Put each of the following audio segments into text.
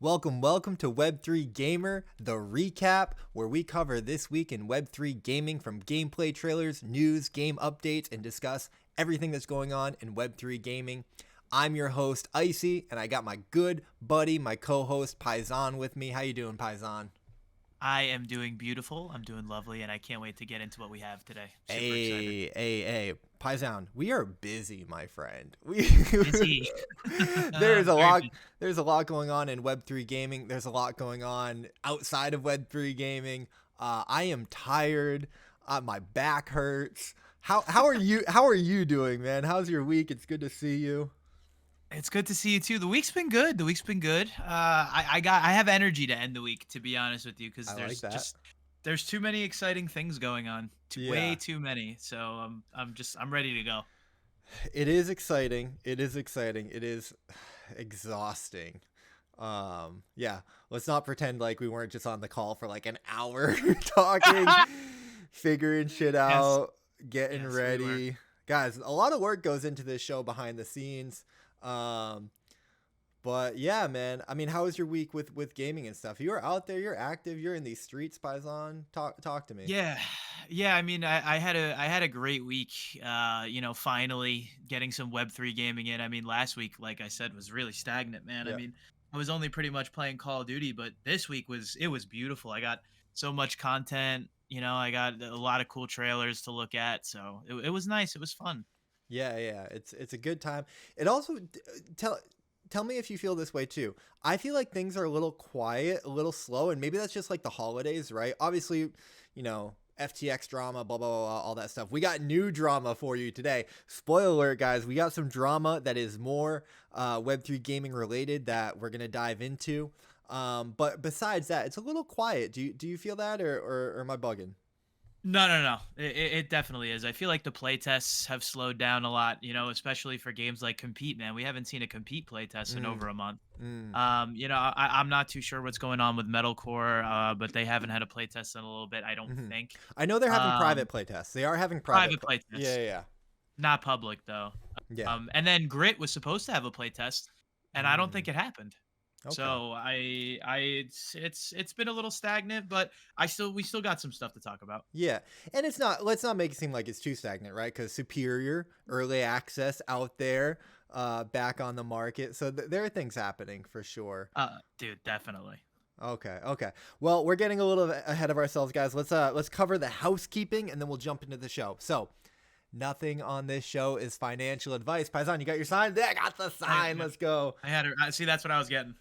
Welcome to Web3 Gamer, the recap, where we cover this week in Web3 gaming from gameplay trailers, news, game updates, and discuss everything that's going on in Web3 gaming. I'm your host, Icy, and I got my good buddy, my co-host, Paisan, with me. How you doing, Paisan? I am doing beautiful. I'm doing lovely, and I can't wait to get into what we have today. Super excited. Hey, Paisan, we are busy, my friend. Busy. There's a Very lot. busy. There's a lot going on in Web3 gaming. There's a lot going on outside of Web3 gaming. I am tired. My back hurts. How are you? How are you doing, man? How's your week? It's good to see you. It's good to see you too. The week's been good. I have energy to end the week, to be honest with you, because I like that. there's too many exciting things going on. Way Yeah. too many. So I'm ready to go. It is exciting. It is exciting. It is exhausting. Yeah. Let's not pretend like we weren't just on the call for like an hour talking, figuring shit out, getting Yes, we were. ready. Guys, a lot of work goes into this show behind the scenes. But yeah, man. I mean, how was your week with gaming and stuff? You're out there, you're active, you're in these streets, Paisan. Talk to me. Yeah. I mean, I had a great week. Finally getting some Web3 gaming in. I mean, last week, like I said, was really stagnant, man. I Yeah. mean, I was only pretty much playing Call of Duty, but this week was beautiful. I got so much content. I got a lot of cool trailers to look at. So it was nice. It was fun. Yeah. It's a good time. It also tell me if you feel this way too. I feel like things are a little quiet, a little slow, and maybe that's just like the holidays, right? Obviously, FTX drama, blah blah blah, all that stuff. We got new drama for you today. Spoiler alert, guys. We got some drama that is more Web3 gaming related that we're gonna dive into. But besides that, it's a little quiet. Do you feel that, or am I bugging? No. It definitely is. I feel like the playtests have slowed down a lot, especially for games like Compete, man. We haven't seen a Compete playtest in Mm, over a month. mm. I'm not too sure what's going on with Metalcore, but they haven't had a playtest in a little bit, I don't Hmm. think. I know they're having Um, private playtests. They are having Private yeah, playtests, yeah, not public though. yeah. And then Grit was supposed to have a playtest, and I don't Mm, think it happened. okay. So it's been a little stagnant, but we still got some stuff to talk about. Yeah, and it's not. Let's not make it seem like it's too stagnant, right? Because Superior early access out there, back on the market. So there are things happening for sure. Dude, definitely. Okay. Well, we're getting a little ahead of ourselves, guys. Let's cover the housekeeping, and then we'll jump into the show. So, nothing on this show is financial advice. Paisan, you got your sign? Yeah, I got the sign. Let's go. I had it. See, that's what I was getting.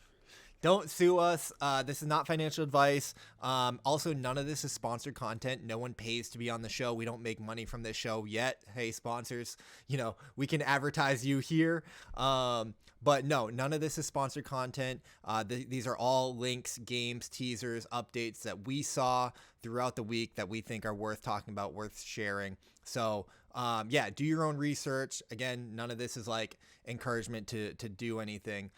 Don't sue us. This is not financial advice. Also, none of this is sponsored content. No one pays to be on the show. We don't make money from this show yet. Hey, sponsors, we can advertise you here. But no, none of this is sponsored content. These are all links, games, teasers, updates that we saw throughout the week that we think are worth talking about, worth sharing. So, yeah, do your own research. Again, none of this is like encouragement to do anything.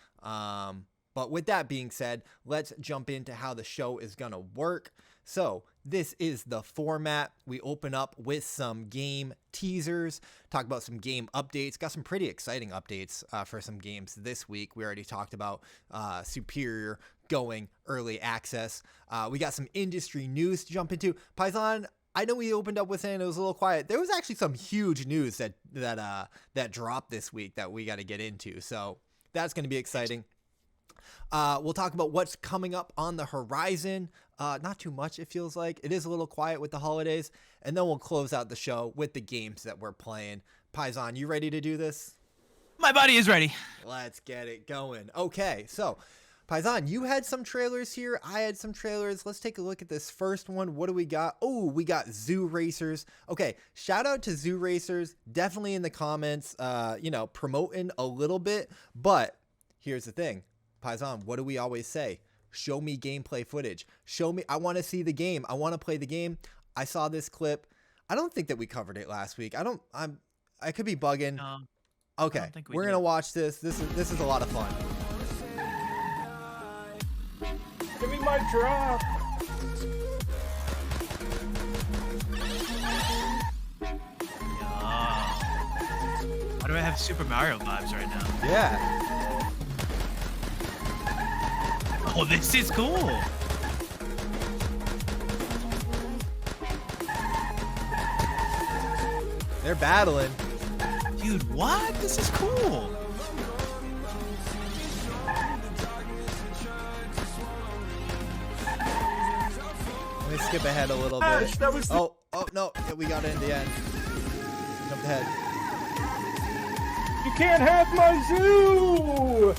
But with that being said, let's jump into how the show is going to work. So this is the format. We open up with some game teasers, talk about some game updates. Got some pretty exciting updates for some games this week. We already talked about Superior going early access. We got some industry news to jump into. Paisan, I know we opened up with saying it was a little quiet. There was actually some huge news that dropped this week that we got to get into. So that's going to be exciting. We'll talk about what's coming up on the horizon. Not too much, it feels like. It is a little quiet with the holidays. And then we'll close out the show with the games that we're playing. Paisan, you ready to do this? My buddy is ready. Let's get it going. Okay, so Paisan, you had some trailers here. I had some trailers. Let's take a look at this first one. What do we got? Oh, we got Zoo Racers. Okay, shout out to Zoo Racers. Definitely in the comments, promoting a little bit. But here's the thing. Paisan, what do we always say? Show me gameplay footage. Show me. I want to see the game. I want to play the game. I saw this clip. I don't think that we covered it last week. I could be bugging. I Okay, don't think we we're did. gonna watch this. This is a lot of fun. Give me my drop. Why do I have Super Mario vibes right now? Yeah. Oh, this is cool. They're battling. Dude, what? This is cool. Let me skip ahead a little Gosh, bit. that was the- Oh no, yeah, we got it in the end. Jumped ahead. You can't have my zoo!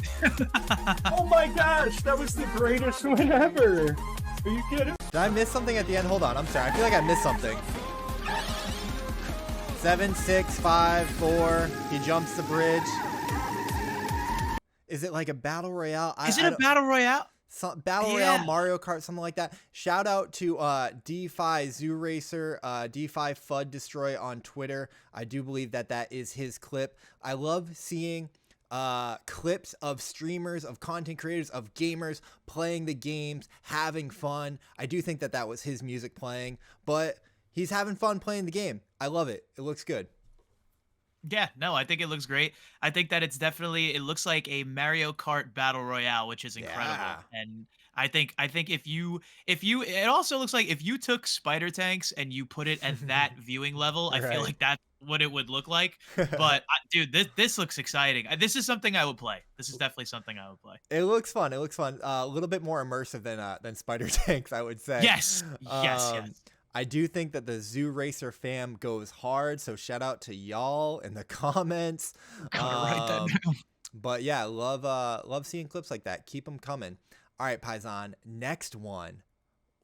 Oh my gosh, that was the greatest win ever! Are you kidding? Did I miss something at the end? Hold on, I'm sorry. I feel like I missed something. 7, 6, 5, 4. He jumps the bridge. Is it like a battle royale? Is it a battle royale? Battle royale, Mario Kart, something like that. Shout out to DeFi Zoo Racer, DeFi FUD Destroy on Twitter. I do believe that is his clip. I love seeing clips of streamers, of content creators, of gamers playing the games, having fun. I do think that was his music playing, but he's having fun playing the game. I love it. It looks good. Yeah, no, I think it looks great. I think that it looks like a Mario Kart battle royale, which is incredible. Yeah. And I think it also looks like if you took spider tanks and you put it at that viewing level, I Right. feel like that's what it would look like. But dude, this looks exciting. This is something I would play. This is definitely something I would play. It looks fun. It looks fun. A little bit more immersive than Spider Tanks, I would say. Yes. Yes. I do think that the Zoo Racer fam goes hard, so shout out to y'all in the comments. Write that down. But yeah, love seeing clips like that. Keep them coming. All right, Paisan, next one.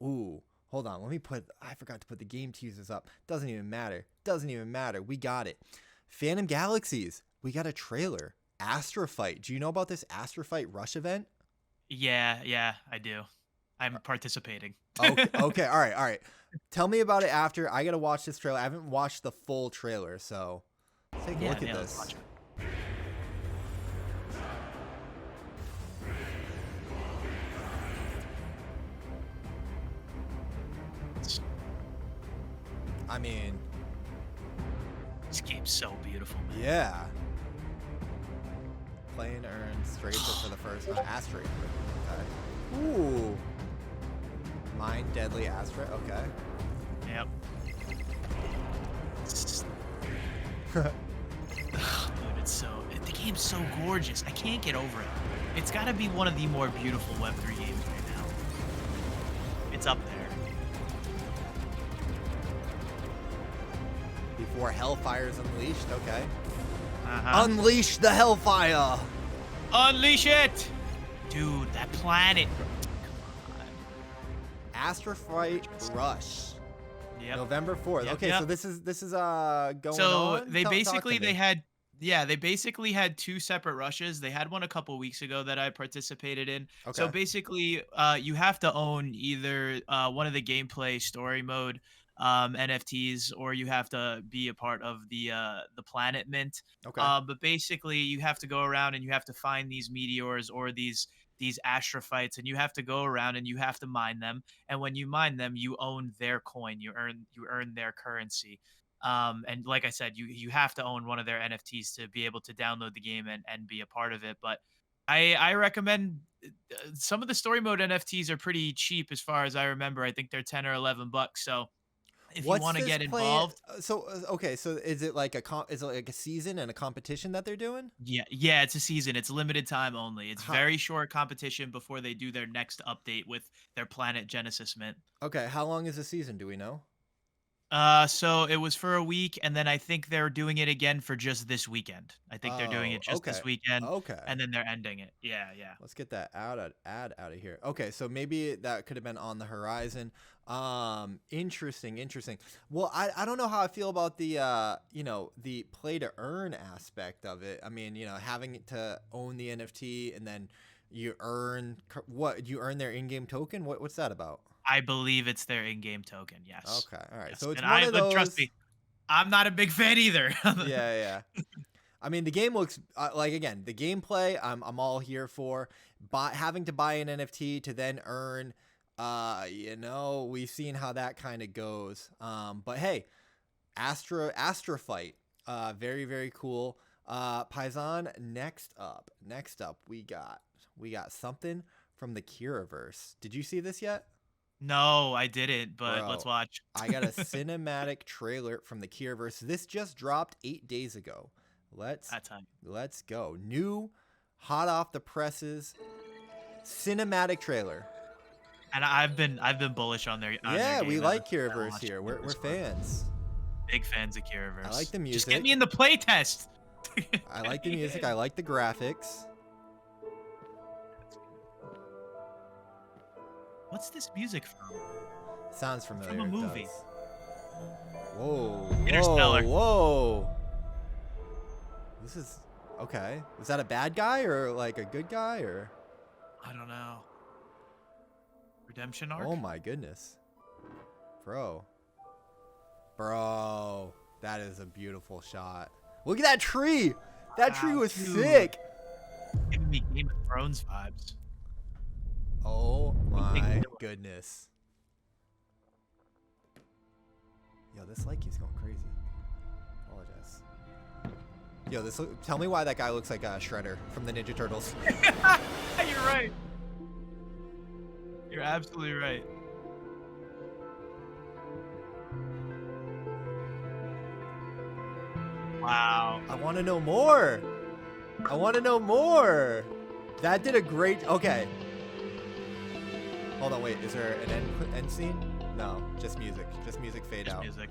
Ooh, hold on. I forgot to put the game teasers up. Doesn't even matter. We got it. Phantom Galaxies. We got a trailer. Astrofight. Do you know about this Astrofight Rush event? Yeah, I do. I'm participating. Okay. All right. Tell me about it after. I gotta watch this trailer. I haven't watched the full trailer, so let's take a look at let's this. watch it. I mean, This game's so beautiful, man. yeah. Play and earn straight for the first asteroid. Okay. Ooh. Mine deadly asteroid. Okay. Yep. Dude, the game's so gorgeous. I can't get over it. It's got to be one of the more beautiful Web3 games right now. It's up there. Before Hellfire's unleashed. Okay. Uh-huh. Unleash the Hellfire. Unleash it, dude. That planet. Astrofight Rush. Yep. November 4th. Yep, Okay, yep. so this is going So on. they Talk basically to me. they basically had two separate rushes. They had one a couple weeks ago that I participated in. So Okay. basically, you have to own either one of the gameplay story mode NFTs, or you have to be a part of the Planet Mint. Okay. But basically, you have to go around and you have to find these meteors or these astrophytes, and you have to go around and you have to mine them. And when you mine them, you own their coin. You earn their currency. And like I said, you have to own one of their NFTs to be able to download the game and be a part of it. But I recommend some of the story mode NFTs are pretty cheap as far as I remember. I think they're 10 or 11 bucks. So if you want to get involved, okay, so is it like a season and a competition that they're doing? yeah, it's a season. It's limited time only. It's Huh. very short competition before they do their next update with their Planet Genesis Mint. Okay, how long is the season? Do we know? So it was for a week, and then I think they're doing it again for just this weekend. I think they're doing it just this okay. weekend, Okay. and then they're ending it. Yeah. Let's get that ad out of here. Okay, so maybe that could have been on the horizon. Interesting. Well, I don't know how I feel about the the play to earn aspect of it. I mean, having to own the NFT and then you earn their in-game token. What's that about? I believe it's their in-game token. Yes. Okay, all right. Yes. So it's And one of those. Trust me, I'm not a big fan either. Yeah. I mean, the game looks again, the gameplay I'm all here for. Having to buy an NFT to then earn, we've seen how that kind of goes. But hey, Astrofight, very, very cool. Paisan, next up, we got something from the Kiraverse. Did you see this yet? No, I didn't, but Bro, let's watch. I got a cinematic trailer from the Kiraverse. This just dropped 8 days ago. Let's go. New, hot off the presses, cinematic trailer. And I've been bullish on their Yeah, game we like Kiraverse here. We're fans. Big fans of Kiraverse. I like the music. Just get me in the playtest. I like the music. I like the graphics. What's this music from? Sounds familiar. From a movie. Whoa. Interstellar. Whoa. This is okay. Is that a bad guy or like a good guy or? I don't know. Redemption arc? Oh my goodness. Bro, that is a beautiful shot. Look at that tree. That tree was sick. Giving me Game of Thrones vibes. Oh my goodness. Yo, this light keeps going crazy. Apologize. Yo, tell me why that guy looks like Shredder from the Ninja Turtles. You're right. You're absolutely right. Wow. I want to know more. I want to know more. That did a great. Okay. Hold on, wait. Is there an end scene? No, just music. Just music fade out. Music.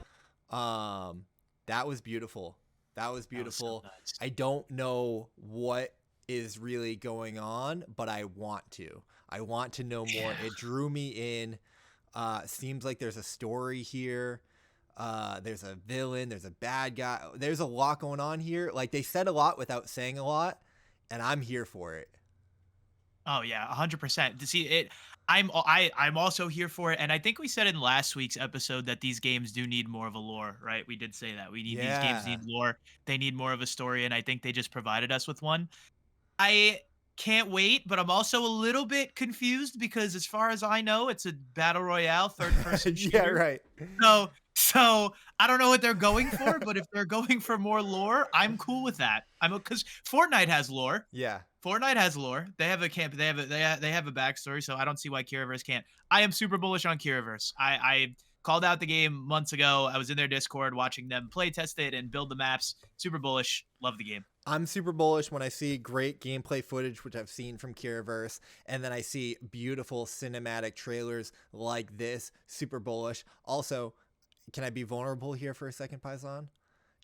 That was beautiful. That was beautiful. That was so nice. I don't know what is really going on, but I want to. I want to know more. It drew me in. Seems like there's a story here. There's a villain. There's a bad guy. There's a lot going on here. Like, they said a lot without saying a lot, and I'm here for it. Oh yeah, 100%. To see it, I'm also here for it, and I think we said in last week's episode that these games do need more of a lore, right? We did say that these games need lore. They need more of a story, and I think they just provided us with one. I can't wait, but I'm also a little bit confused because, as far as I know, it's a battle royale third-person shooter. Yeah, right. So I don't know what they're going for, but if they're going for more lore, I'm cool with that. Because Fortnite has lore. Yeah. Fortnite has lore. They have a camp. They have a backstory. So I don't see why Kiraverse can't. I am super bullish on Kiraverse. I called out the game months ago. I was in their Discord watching them play test it and build the maps. Super bullish. Love the game. I'm super bullish when I see great gameplay footage, which I've seen from Kiraverse, and then I see beautiful cinematic trailers like this. Super bullish. Also, can I be vulnerable here for a second, Paisan?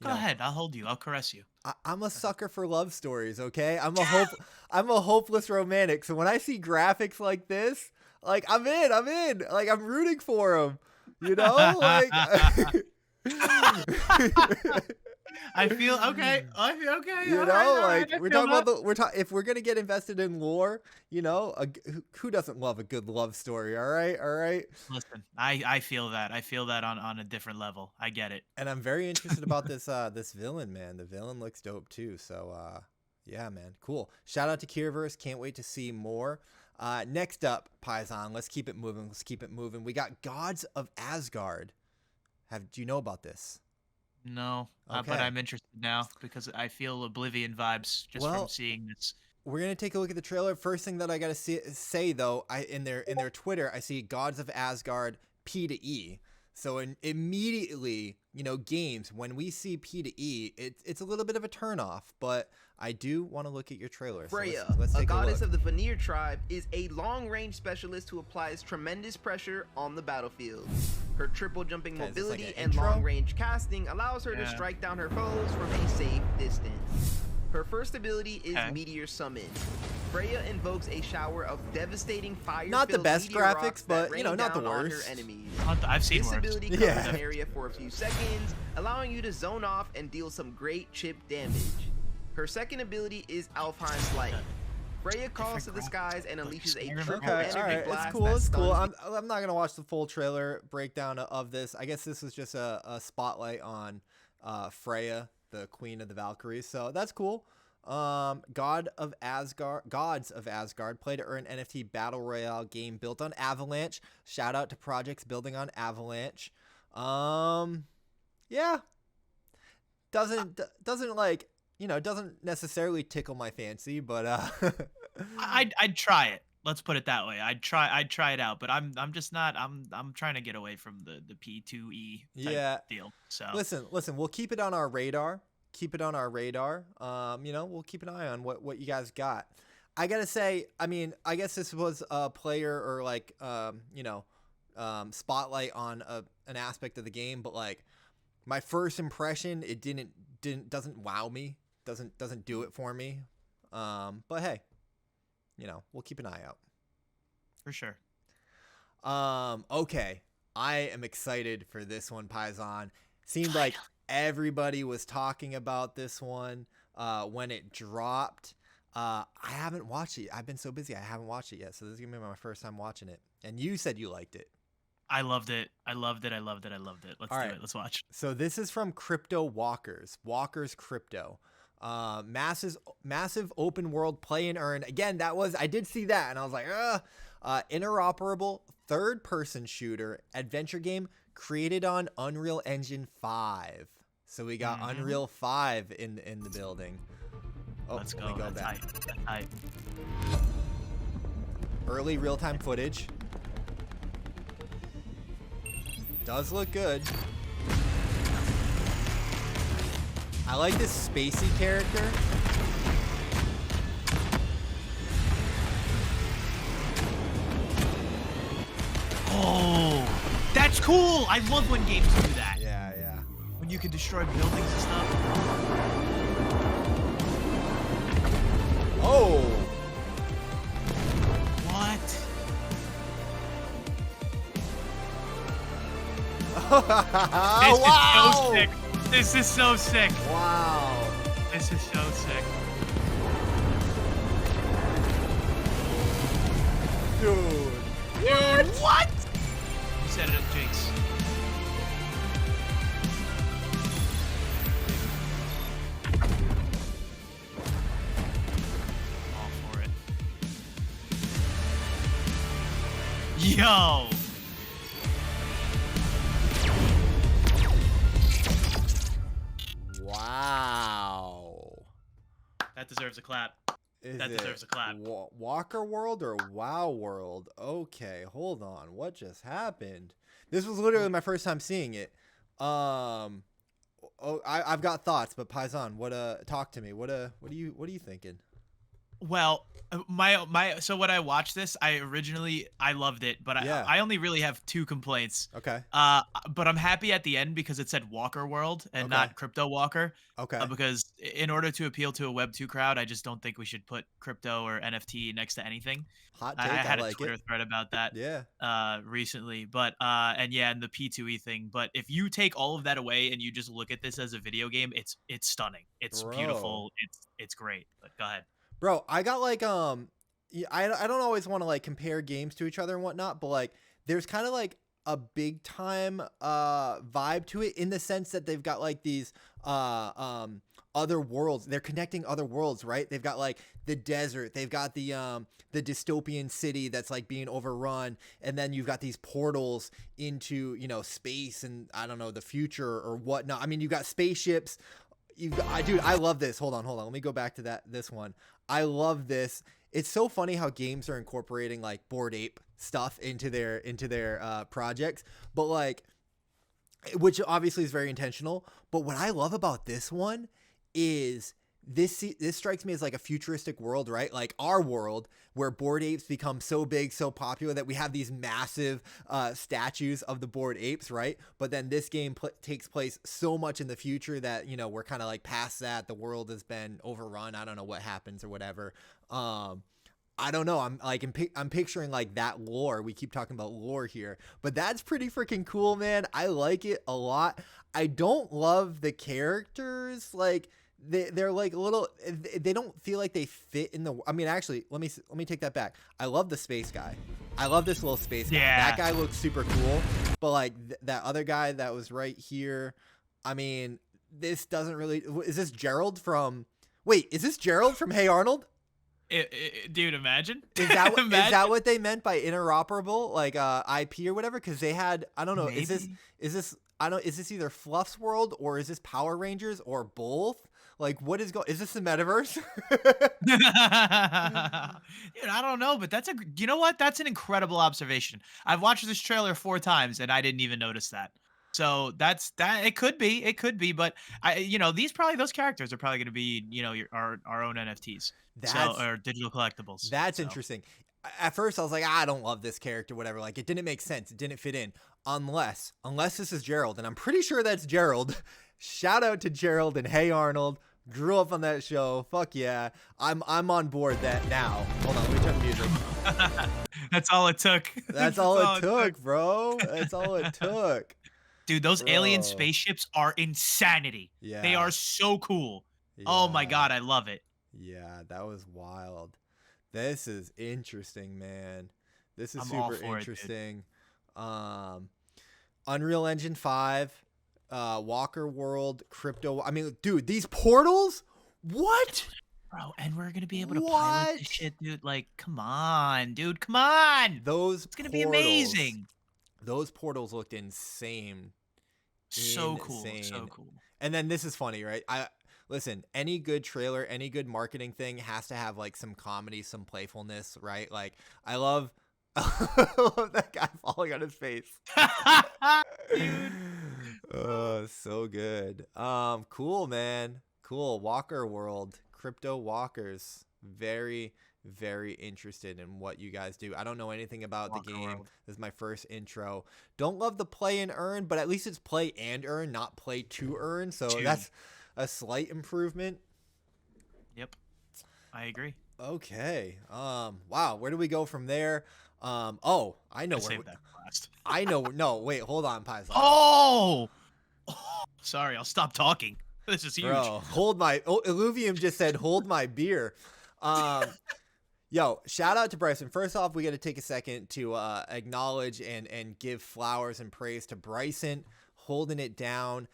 Go ahead. I'll hold you. I'll caress you. I'm a sucker for love stories, okay? I'm a hopeless romantic. So when I see graphics like this, like, I'm in. Like, I'm rooting for them. You know? Like I feel okay. You know, like, we're talking about if we're gonna get invested in lore, you know, who doesn't love a good love story? All right. Listen, I feel that. I feel that on a different level. I get it. And I'm very interested about this villain, man. The villain looks dope too. So yeah, man, cool. Shout out to Kiraverse. Can't wait to see more. Next up, Paisan. Let's keep it moving. We got Gods of Asgard. Do you know about this? No, Okay. but I'm interested now because I feel Oblivion vibes just from seeing this. We're gonna take a look at the trailer. First thing that I gotta say though, in their Twitter, I see Gods of Asgard P to E. So immediately, you know, games, when we see P to E, it's a little bit of a turnoff. But I do want to look at your trailer. Freya, so let's take a goddess look. of the Vanir tribe, is a long-range specialist who applies tremendous pressure on the battlefield. Her triple jumping Okay, is this like mobility an and intro? long-range casting allows her to strike down her foes from a safe distance. Her first ability is Meteor Summon. Freya invokes a shower of devastating fire. Not the best graphics, but you know, not the worst. Her enemies. I've seen This worse. ability covers an area for a few seconds, allowing you to zone off and deal some great chip damage. Her second ability is Alpine Flight. Freya calls to the skies and unleashes a triple energy blast. It's cool. I'm not gonna watch the full trailer breakdown of this. I guess this was just a spotlight on Freya, the Queen of the Valkyries. So that's cool. Gods of Asgard, play to earn NFT battle royale game built on Avalanche. Shout out to projects building on Avalanche. Yeah, doesn't like, you know, doesn't necessarily tickle my fancy, but I'd try it. Let's put it that way. I'd try it out, but I'm just not. I'm trying to get away from the P2E type deal. So listen, we'll keep it on our radar. We'll keep an eye on what you guys got. I gotta say, I mean, I guess this was a player or like spotlight on an aspect of the game, but like my first impression, it doesn't wow me, doesn't do it for me. But hey, we'll keep an eye out. For sure. Okay. I am excited for this one, Paisan. Seemed like everybody was talking about this one when it dropped. I haven't watched it. I've been so busy. I haven't watched it yet. So this is going to be my first time watching it. And you said you liked it. I loved it. Let's do it. Let's watch. So this is from Crypto Walkers Crypto. Massive open world play and earn. Again, I did see that and I was like, interoperable third person shooter adventure game created on Unreal Engine 5. So we got Unreal 5 in the building. Oh, let's go. Let me go That's back. hype. Early real-time footage. Does look good. I like this spacey character. Oh, that's cool. I love when games do that. Yeah. When you can destroy buildings and stuff. Oh. What? Wow. This is so sick. Wow. This is so sick. Dude, what? You set it up, Jinx. All for it. Yo! Wow. That deserves a clap. That deserves a clap. Walker World or Wow World? Okay, hold on. What just happened? This was literally my first time seeing it. I've got thoughts, but Paisan, talk to me. What are you thinking? Well, so when I watched this, I loved it, but I only really have two complaints. Okay. But I'm happy at the end because it said Walker World and not Crypto Walker. Okay. Because in order to appeal to a Web2 crowd, I just don't think we should put crypto or NFT next to anything. Hot take. I had like a Twitter thread about that. Yeah. Recently, but and the P2E thing. But if you take all of that away and you just look at this as a video game, it's stunning. It's beautiful. It's great. But go ahead. Bro, I got like I don't always want to like compare games to each other and whatnot, but like there's kind of like a big time vibe to it in the sense that they've got like these other worlds. They're connecting other worlds, right? They've got like the desert, they've got the dystopian city that's like being overrun, and then you've got these portals into space and I don't know, the future or whatnot. I mean, you've got spaceships. Dude, I love this. Hold on. Let me go back to this one. I love this. It's so funny how games are incorporating like Bored Ape stuff into their projects, but like, which obviously is very intentional. But what I love about this one is this strikes me as like a futuristic world, right? Like our world where Bored Apes become so big, so popular that we have these massive statues of the Bored Apes, right? But then this game takes place so much in the future that, we're kind of like past that. The world has been overrun. I don't know what happens or whatever. I don't know. I'm picturing like that lore. We keep talking about lore here, but that's pretty freaking cool, man. I like it a lot. I don't love the characters. Like, they're like a little, they don't feel like they fit in the, I mean, actually, let me take that back. I love the space guy. I love this little space guy. That guy looks super cool, but like that other guy that was right here, I mean, this doesn't really, is this Gerald from Hey Arnold? Dude, imagine. Is that what they meant by interoperable, like IP or whatever? Because they had, I don't know, Maybe. is this either Fluff's world or is this Power Rangers or both? Like, what is going? Is this the metaverse? Dude, I don't know, but you know what? That's an incredible observation. I've watched this trailer 4 times and I didn't even notice that. So it could be, but those characters are probably going to be, our own NFTs. Or digital collectibles. That's interesting. At first I was like, I don't love this character, whatever. Like, it didn't make sense. It didn't fit in. Unless this is Gerald, and I'm pretty sure that's Gerald. Shout out to Gerald and Hey Arnold. Grew up on that show. Fuck yeah. I'm on board that now. Hold on, let me turn the music. That's all it took. That's all it took, bro. That's all it took. Dude, those alien spaceships are insanity. Yeah. They are so cool. Yeah. Oh my god, I love it. Yeah, that was wild. This is interesting, man. This is I'm all super for interesting. Unreal Engine 5, Walker World, Crypto. I mean, dude, these portals? What? Bro, and we're gonna be able to pilot this shit, dude. Like, come on, dude. Come on. It's gonna be amazing. Those portals looked insane. So cool. So cool. And then this is funny, right? Listen, any good trailer, any good marketing thing has to have like some comedy, some playfulness, right? Like, I love that guy falling on his face. Oh, so good. Cool, man. Cool. Walker World, crypto walkers. Very, very interested in what you guys do. I don't know anything about the game. World. This is my first intro. Don't love the play and earn, but at least it's play and earn, not play to earn. So that's a slight improvement. Yep. I agree. Okay. Wow. Where do we go from there? Oh, I know where. That last. I know. No, wait. Hold on, Paisan. Oh, sorry. I'll stop talking. This is huge. Bro, Illuvium just said, "Hold my beer." Yo, shout out to Bryson. First off, we got to take a second to acknowledge and give flowers and praise to Bryson, holding it down.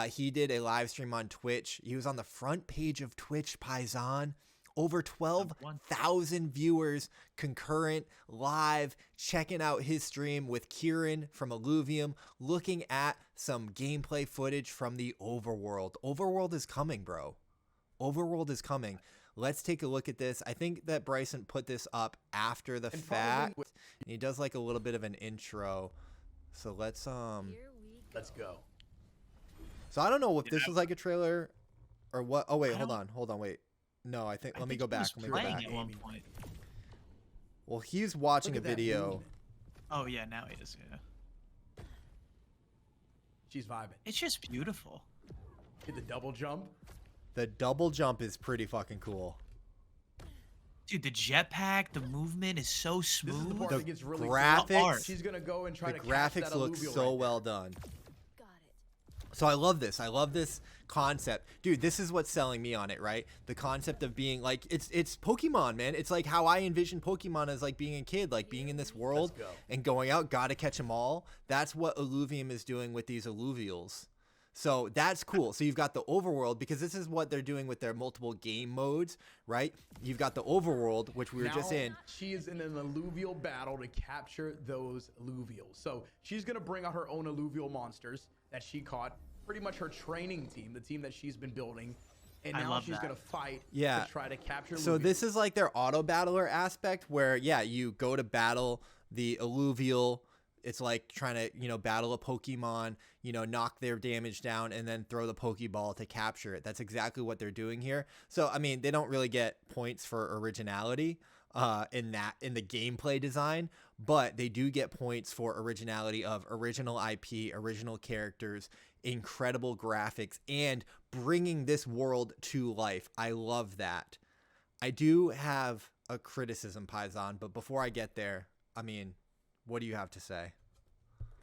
He did a live stream on Twitch. He was on the front page of Twitch, Paisan. Over 12,000 viewers concurrent live checking out his stream with Kieran from Illuvium, looking at some gameplay footage from the Overworld. Overworld is coming, bro. Overworld is coming. Let's take a look at this. I think that Bryson put this up after the fact. And he does like a little bit of an intro. So let's go. So I don't know if this was like a trailer or what. Oh wait, hold on, wait. No, I think let me go back. At one point. Well, he's watching a video. Oh yeah, now he is. Yeah. She's vibing. It's just beautiful. Did the double jump? The double jump is pretty fucking cool. Dude, the jetpack, the movement is so smooth. The graphics. She's gonna go and try to graphics look so well done. So I love this. I love this concept. Dude, this is what's selling me on it, right? The concept of being like, it's Pokemon, man. It's like how I envision Pokemon as like being a kid, like being in this world and going out, gotta catch them all. That's what Illuvium is doing with these Illuvials. So that's cool. So you've got the Overworld, because this is what they're doing with their multiple game modes, right? You've got the Overworld, which we were just in. She is in an alluvial battle to capture those alluvials. So she's going to bring out her own alluvial monsters that she caught, pretty much her training team, the team that she's been building. And now she's going to fight to try to capture So this is like their auto battler aspect where, yeah, you go to battle the alluvial. It's like trying to, battle a Pokemon, knock their damage down and then throw the Pokeball to capture it. That's exactly what they're doing here. So, I mean, they don't really get points for originality in the gameplay design, but they do get points for originality of original IP, original characters, incredible graphics, and bringing this world to life. I love that. I do have a criticism, Paisan, but before I get there, I mean, what do you have to say?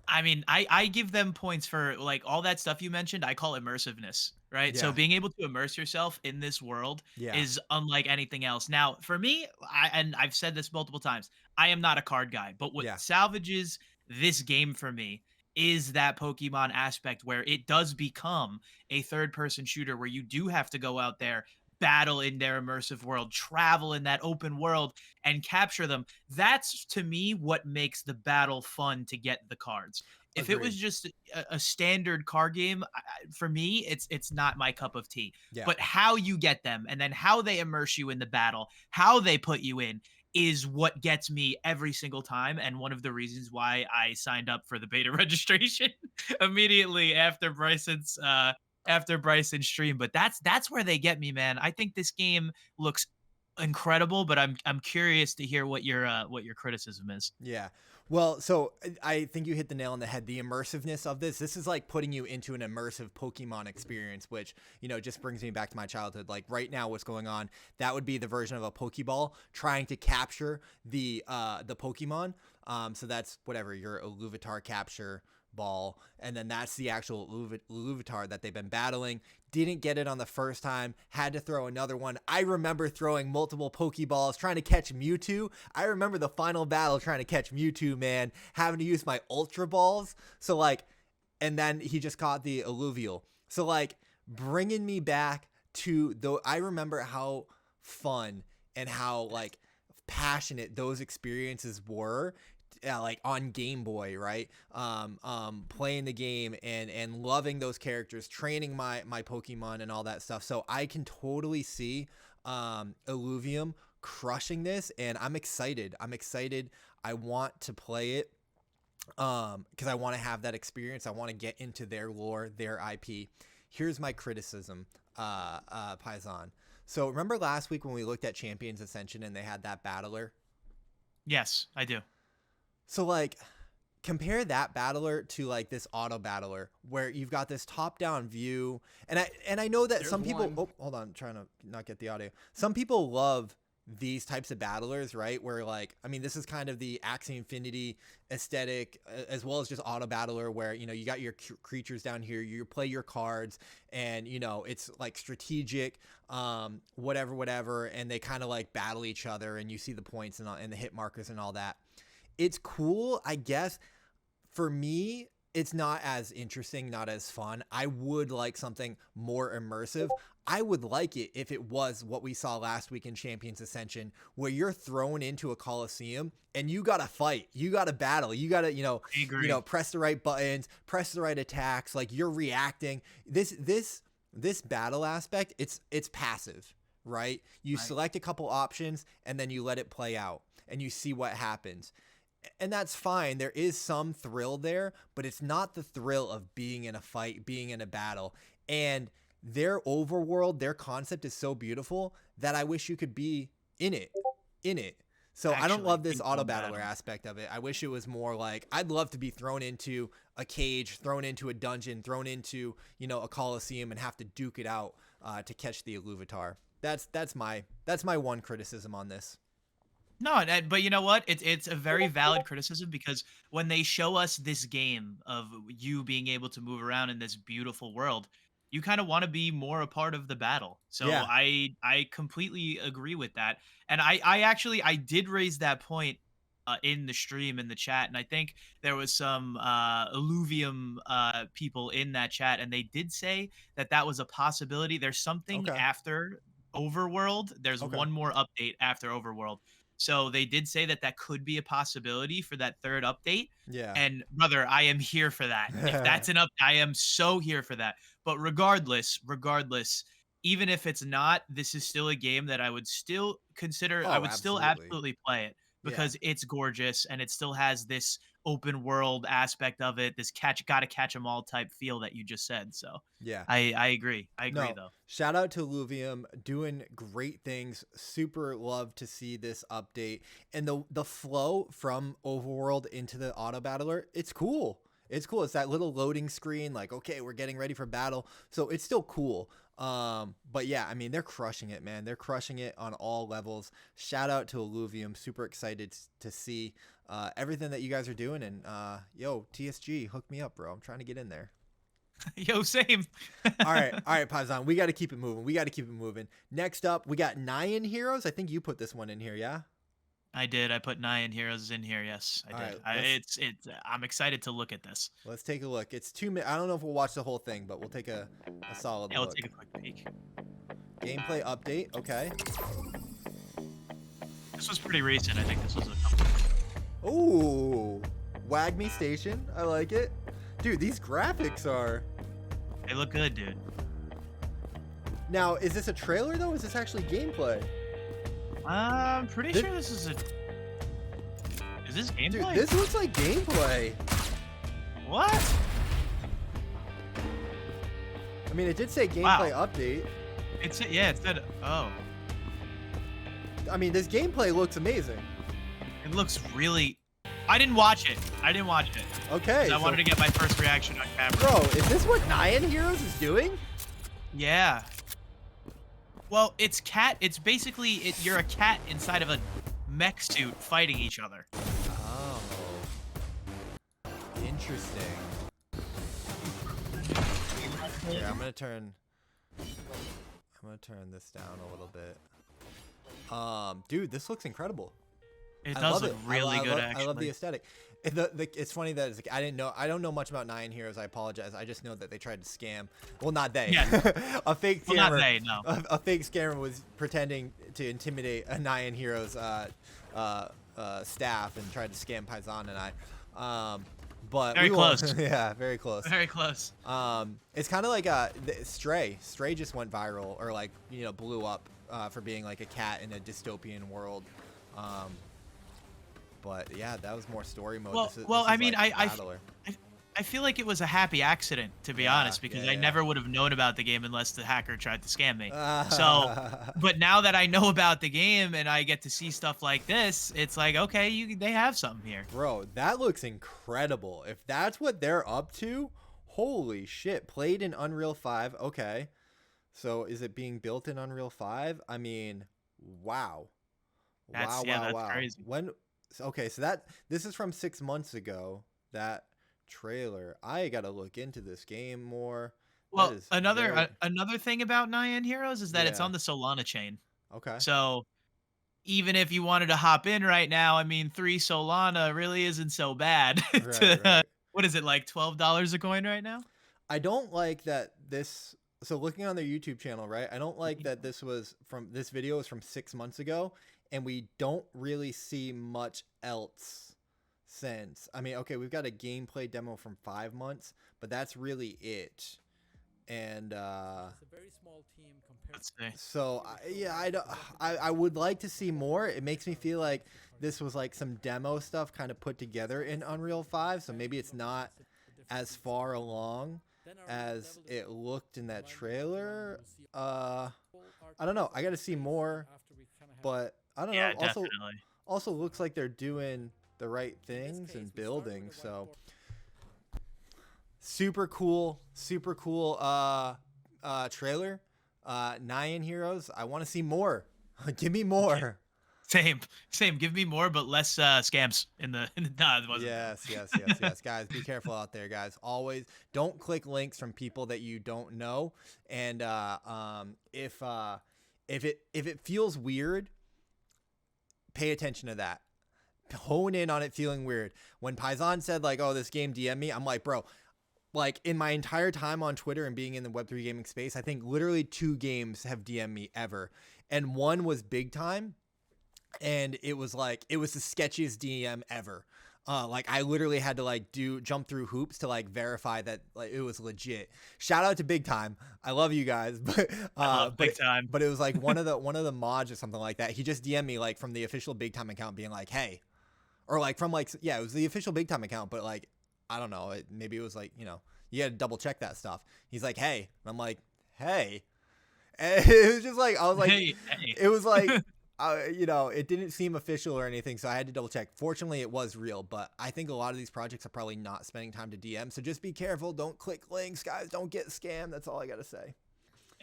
I mean, I give them points for like all that stuff you mentioned. I call immersiveness, right? Yeah. So being able to immerse yourself in this world is unlike anything else. Now, for me, and I've said this multiple times, I am not a card guy, but what salvages this game for me is that Pokemon aspect where it does become a third-person shooter where you do have to go out there, battle in their immersive world, travel in that open world and capture them. That's to me what makes the battle fun to get the cards. If it was Agreed. just a standard card game, for me, it's not my cup of tea. Yeah. But how you get them and then how they immerse you in the battle, how they put you in, is what gets me every single time, and one of the reasons why I signed up for the beta registration immediately after Bryson's stream. But that's where they get me, man. I think this game looks incredible, but I'm curious to hear what your criticism is. Yeah. Well, so I think you hit the nail on the head. The immersiveness of this is like putting you into an immersive Pokemon experience, which, you know, just brings me back to my childhood. Like right now, what's going on, that would be the version of a Pokeball trying to capture the Pokemon. So that's whatever, your Illuvitar capture ball, and then that's the actual Illuvitar that they've been battling. Didn't get it on the first time, had to throw another one. I remember throwing multiple Pokeballs trying to catch Mewtwo. I remember the final battle trying to catch Mewtwo, man, having to use my Ultra Balls. So like, and then he just caught the Illuvial. So like, bringing me back to though, I remember how fun and how like passionate those experiences were. Like on Game Boy, right? Playing the game and loving those characters, training my Pokemon and all that stuff. So I can totally see Illuvium crushing this, and I'm excited. I want to play it because I want to have that experience. I want to get into their lore, their IP. Here's my criticism, Paisan. So remember last week when we looked at Champions Ascension and they had that battler? Yes, I do. So like, compare that battler to like this auto battler where you've got this top down view. And I know that some people, oh, hold on, I'm trying to not get the audio. Some people love these types of battlers, right? Where like, I mean, this is kind of the Axie Infinity aesthetic as well as just auto battler where, you know, you got your creatures down here, you play your cards and, you know, it's like strategic, whatever. And they kind of like battle each other and you see the points and the hit markers and all that. It's cool, I guess. For me, it's not as interesting, not as fun. I would like something more immersive. I would like it if it was what we saw last week in Champions Ascension, where you're thrown into a Coliseum and you gotta fight, you gotta battle, you gotta, press the right buttons, press the right attacks. Like you're reacting. This battle aspect, it's passive, right? You select a couple options and then you let it play out and you see what happens. And that's fine. There is some thrill there, but it's not the thrill of being in a fight, being in a battle. And their overworld, their concept is so beautiful that I wish you could be in it. So I don't love this auto battler aspect of it. I wish it was more like, I'd love to be thrown into a cage, thrown into a dungeon, thrown into, a Coliseum and have to duke it out to catch the Illuvitar. That's my one criticism on this. No, but you know what? It's a very valid criticism because when they show us this game of you being able to move around in this beautiful world, you kind of want to be more a part of the battle. So yeah. I completely agree with that. And I did raise that point in the stream, in the chat, and I think there was some Illuvium people in that chat, and they did say that was a possibility. There's something after Overworld. There's one more update after Overworld. So they did say that could be a possibility for that third update. Yeah. And brother, I am here for that. If that's an I am so here for that. But regardless, even if it's not, this is still a game that I would still consider. I would still absolutely play it because it's gorgeous and it still has this open world aspect of it, this gotta catch 'em all type feel that you just said. So yeah, I agree though. Shout out to Illuvium, doing great things. Super love to see this update and the flow from Overworld into the auto battler. It's cool. It's that little loading screen, like, okay, we're getting ready for battle. So it's still cool. But yeah, I mean, they're crushing it, man. They're crushing it on all levels. Shout out to Illuvium. Super excited to see everything that you guys are doing. And yo, TSG, hook me up, bro. I'm trying to get in there. Yo, same. all right, Paisan. We got to keep it moving. Next up, we got Nyan Heros. I think you put this one in here, yeah? I did. I put Nyan Heros in here. Yes, I did. Right, I'm excited to look at this. Let's take a look. It's 2 minutes. I don't know if we'll watch the whole thing, but we'll take a solid look. We'll take a quick peek. Gameplay update. Okay. This was pretty recent. I think this was a couple. Ooh, Wag Me Station. I like it. Dude, these graphics are... They look good, dude. Now, is this a trailer, though? Is this actually gameplay? I'm pretty sure this is a... Is this gameplay? Dude, this looks like gameplay. What? I mean, it did say gameplay update. It said, oh. I mean, this gameplay looks amazing. It looks really... I didn't watch it. Okay. I wanted to get my first reaction on camera. Bro, is this what Nyan Heros is doing? Yeah. Well, it's basically, you're a cat inside of a mech suit fighting each other. Oh. Interesting. Yeah, I'm gonna turn this down a little bit. Dude, this looks incredible. It does look really good, actually. I love the actually. aesthetic. It's funny that I don't know much about Nyan Heros. I apologize. I just know that they tried to scam. Well, not they. Yeah. A fake scammer. Well, not they, no. A fake scammer was pretending to intimidate a Nyan Heros staff and tried to scam Paisan and I. But very close. Yeah, very close. Very close. It's kind of like Stray. Stray just went viral, or like, you know, blew up for being like a cat in a dystopian world. But yeah, that was more story mode. Well, I mean, like I feel like it was a happy accident, to be honest, because I never would have known about the game unless the hacker tried to scam me. But now that I know about the game and I get to see stuff like this, it's like, okay, they have something here. Bro, that looks incredible. If that's what they're up to, holy shit. Played in Unreal 5. Okay. So is it being built in Unreal 5? I mean, wow. That's crazy. Okay, so this is from 6 months ago. That trailer. I gotta look into this game more. Well, another thing about Nyan Heros is that it's on the Solana chain. Okay. So even if you wanted to hop in right now, I mean, 3 Solana really isn't so bad. Right. What is it, like $12 a coin right now? I don't like that this. So looking on their YouTube channel, right? I don't like that this video is from 6 months ago, and we don't really see much else since. I mean, okay, we've got a gameplay demo from 5 months, but that's really it. And it's a very small team compared. So I would like to see more. It makes me feel like this was like some demo stuff kind of put together in Unreal 5, so maybe it's not as far along as it looked in that trailer. I don't know. I got to see more, but I don't know. Also looks like they're doing the right things and building. So super cool trailer. Nyan Heros. I want to see more. Give me more. Same. Give me more, but less scams in the. No, it wasn't. Yes. Guys, be careful out there, guys. Always don't click links from people that you don't know. And if it feels weird, pay attention to that. Hone in on it feeling weird. When Paisan said like, "Oh, this game DM me," I'm like, bro. Like in my entire time on Twitter and being in the Web3 gaming space, I think literally 2 games have DM'd me ever, and one was BigTime. And it was the sketchiest DM ever. Like I literally had to like jump through hoops to like verify that like it was legit. Shout out to BigTime. I love you guys, but I love BigTime. But it was like one of the mods or something like that. He just DM'd me like from the official BigTime account, being like, "Hey," or like from like it was the official BigTime account, but like I don't know, maybe it was like, you know, you had to double check that stuff. He's like, "Hey," and I'm like, "Hey," and it was just like I was like, hey. It was like. You know, it didn't seem official or anything, so I had to double check. Fortunately, it was real, but I think a lot of these projects are probably not spending time to DM, so just be careful. Don't click links, guys. Don't get scammed. That's all I got to say.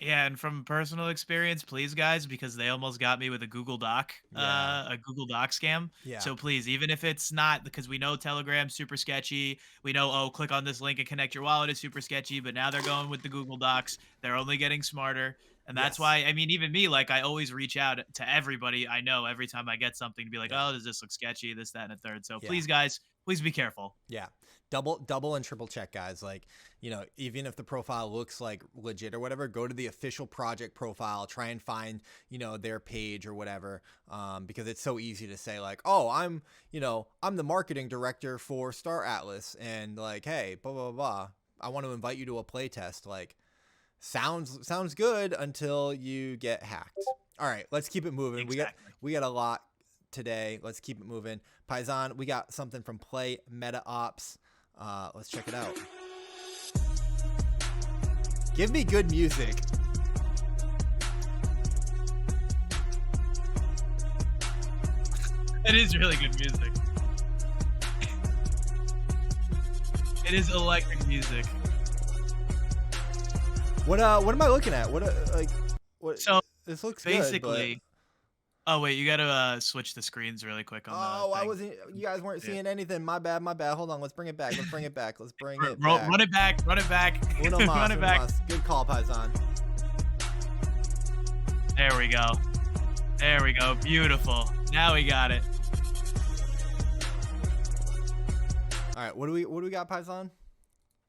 Yeah, and from personal experience, please, guys, because they almost got me with a Google Doc, a Google Doc scam. Yeah. So please, even if it's not, because we know Telegram's super sketchy. We know, oh, click on this link and connect your wallet is super sketchy, but now they're going with the Google Docs. They're only getting smarter. And that's why, I mean, even me, like, I always reach out to everybody I know every time I get something to be like, oh, does this look sketchy, this, that, and a third. So please, guys, please be careful. Yeah. Double and triple check, guys. Like, you know, even if the profile looks like legit or whatever, go to the official project profile, try and find, you know, their page or whatever. Because it's so easy to say like, oh, I'm the marketing director for Star Atlas, and like, hey, blah, blah, blah, I want to invite you to a play test. Like, sounds good until you get hacked. All right, let's keep it moving. Exactly. We got a lot today. Let's keep it moving. Paisan, we got something from Play MetaOps. Let's check it out. Give me good music. It is really good music. It is electric music. What am I looking at? What So this looks basically, good, oh wait, you gotta switch the screens really quick on the thing. I wasn't. You guys weren't seeing anything. My bad. Hold on. Let's bring it back. Let's bring it back. Run it back. Run it back. Uno Run mas, it uno back. mas. Good call, Paisan. There we go. There we go. Beautiful. Now we got it. All right. What do we got, Paisan?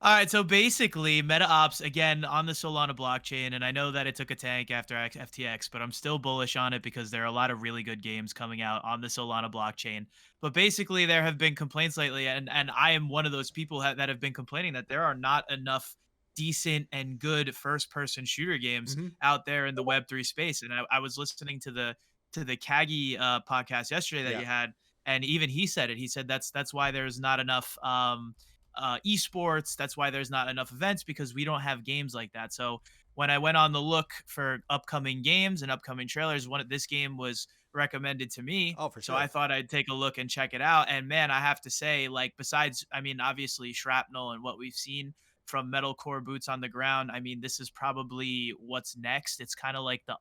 All right, so basically, MetaOps, again, on the Solana blockchain, and I know that it took a tank after FTX, but I'm still bullish on it because there are a lot of really good games coming out on the Solana blockchain. But basically, there have been complaints lately, and I am one of those people that have been complaining that there are not enough decent and good first-person shooter games out there in the Web3 space. And I was listening to the Kagi podcast yesterday that you had, and even he said it. He said that's why there's not enough esports. That's why there's not enough events, because we don't have games like that. So when I went on the look for upcoming games and upcoming trailers, this game was recommended to me. Oh, for sure. So I thought I'd take a look and check it out. And man, I have to say, like, besides, I mean, obviously Shrapnel and what we've seen from metalcore boots on the ground, I mean, this is probably what's next. It's kind of like the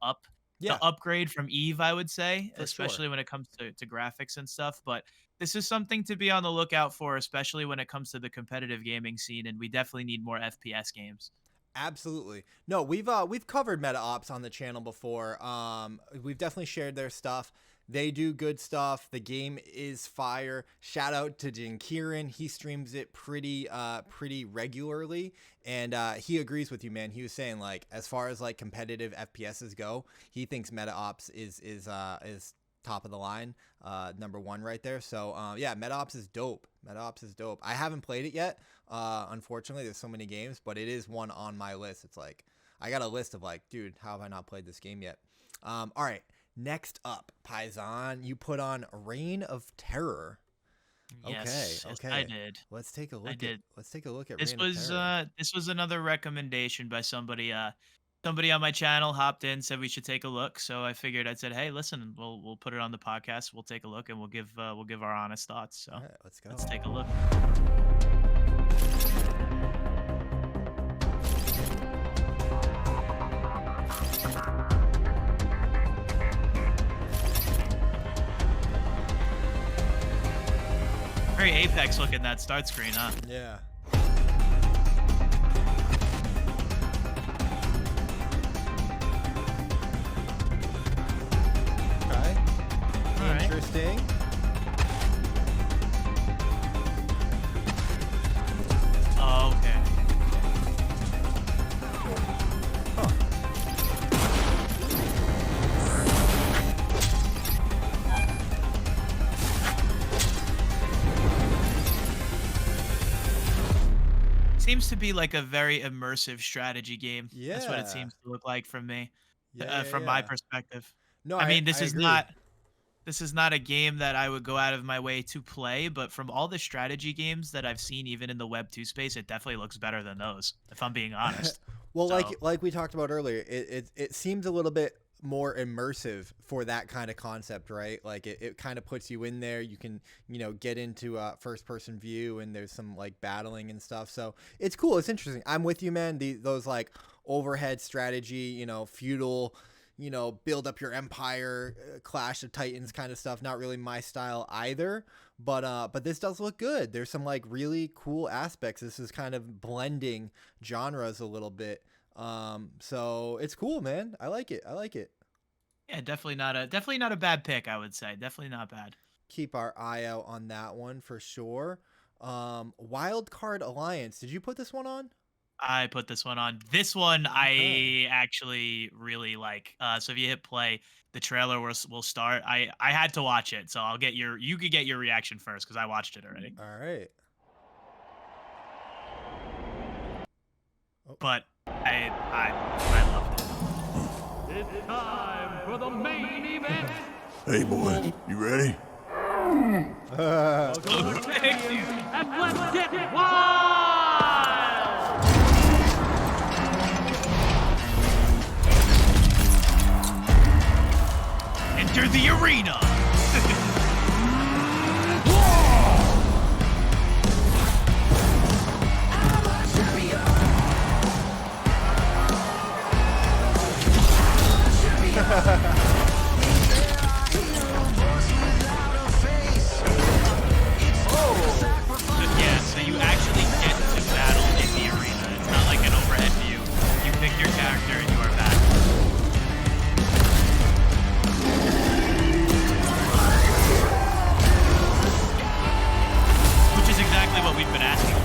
upgrade from Eve, I would say, especially when it comes to graphics and stuff. But this is something to be on the lookout for, especially when it comes to the competitive gaming scene, and we definitely need more FPS games. Absolutely. No, we've covered MetaOps on the channel before. We've definitely shared their stuff. They do good stuff. The game is fire. Shout out to Jinkirin. He streams it pretty regularly, and he agrees with you, man. He was saying, like, as far as like competitive FPSs go, he thinks MetaOps is top of the line, number one right there. So yeah, MetaOps is dope. MetaOps is dope. I haven't played it yet. Unfortunately, there's so many games, but it is one on my list. It's like I got a list of like, dude, how have I not played this game yet? All right. Next up, Paisan, you put on Reign of Terror. Yes, Okay. I did. Let's take a look. Let's take a look at This Reign of Terror. this was another recommendation by somebody. Somebody on my channel hopped in, said we should take a look. So I figured, I said, hey, listen, we'll put it on the podcast. We'll take a look, and we'll give our honest thoughts. So All right, let's go. let's take a look. Very Apex looking, that start screen, huh? Yeah. Okay. All right. Interesting. Oh, okay. Huh. Seems to be like a very immersive strategy game. That's what Yeah. it seems to look like from me, Yeah, from my perspective. No, I mean, this I is agree. not a game that I would go out of my way to play, but from all the strategy games that I've seen, even in the Web 2 space, it definitely looks better than those, if I'm being honest. Well, So- like we talked about earlier, it seems a little bit more immersive for that kind of concept, right? Like it kind of puts you in there. You can, get into a first person view, and there's some like battling and stuff. So it's cool. It's interesting. I'm with you, man. Those like overhead strategy, feudal, build up your empire, Clash of Titans kind of stuff. Not really my style either, but this does look good. There's some like really cool aspects. This is kind of blending genres a little bit. So it's cool, man. I like it. Yeah, definitely not a bad pick, I would say. Definitely not bad. keep our eye out on that one for sure. Wildcard Alliance. Did you put this one on? I put this one on. This one I actually really like. So if you hit play, the trailer will start. I had to watch it, so you could get your reaction first because I watched it already. All right. But I loved it. It's time for the main event. Hey, boy, you ready? And let's get wild! Enter the arena. Yeah, so you actually get to battle in the arena. It's not like an overhead view. You pick your character and you are back. Which is exactly what we've been asking for.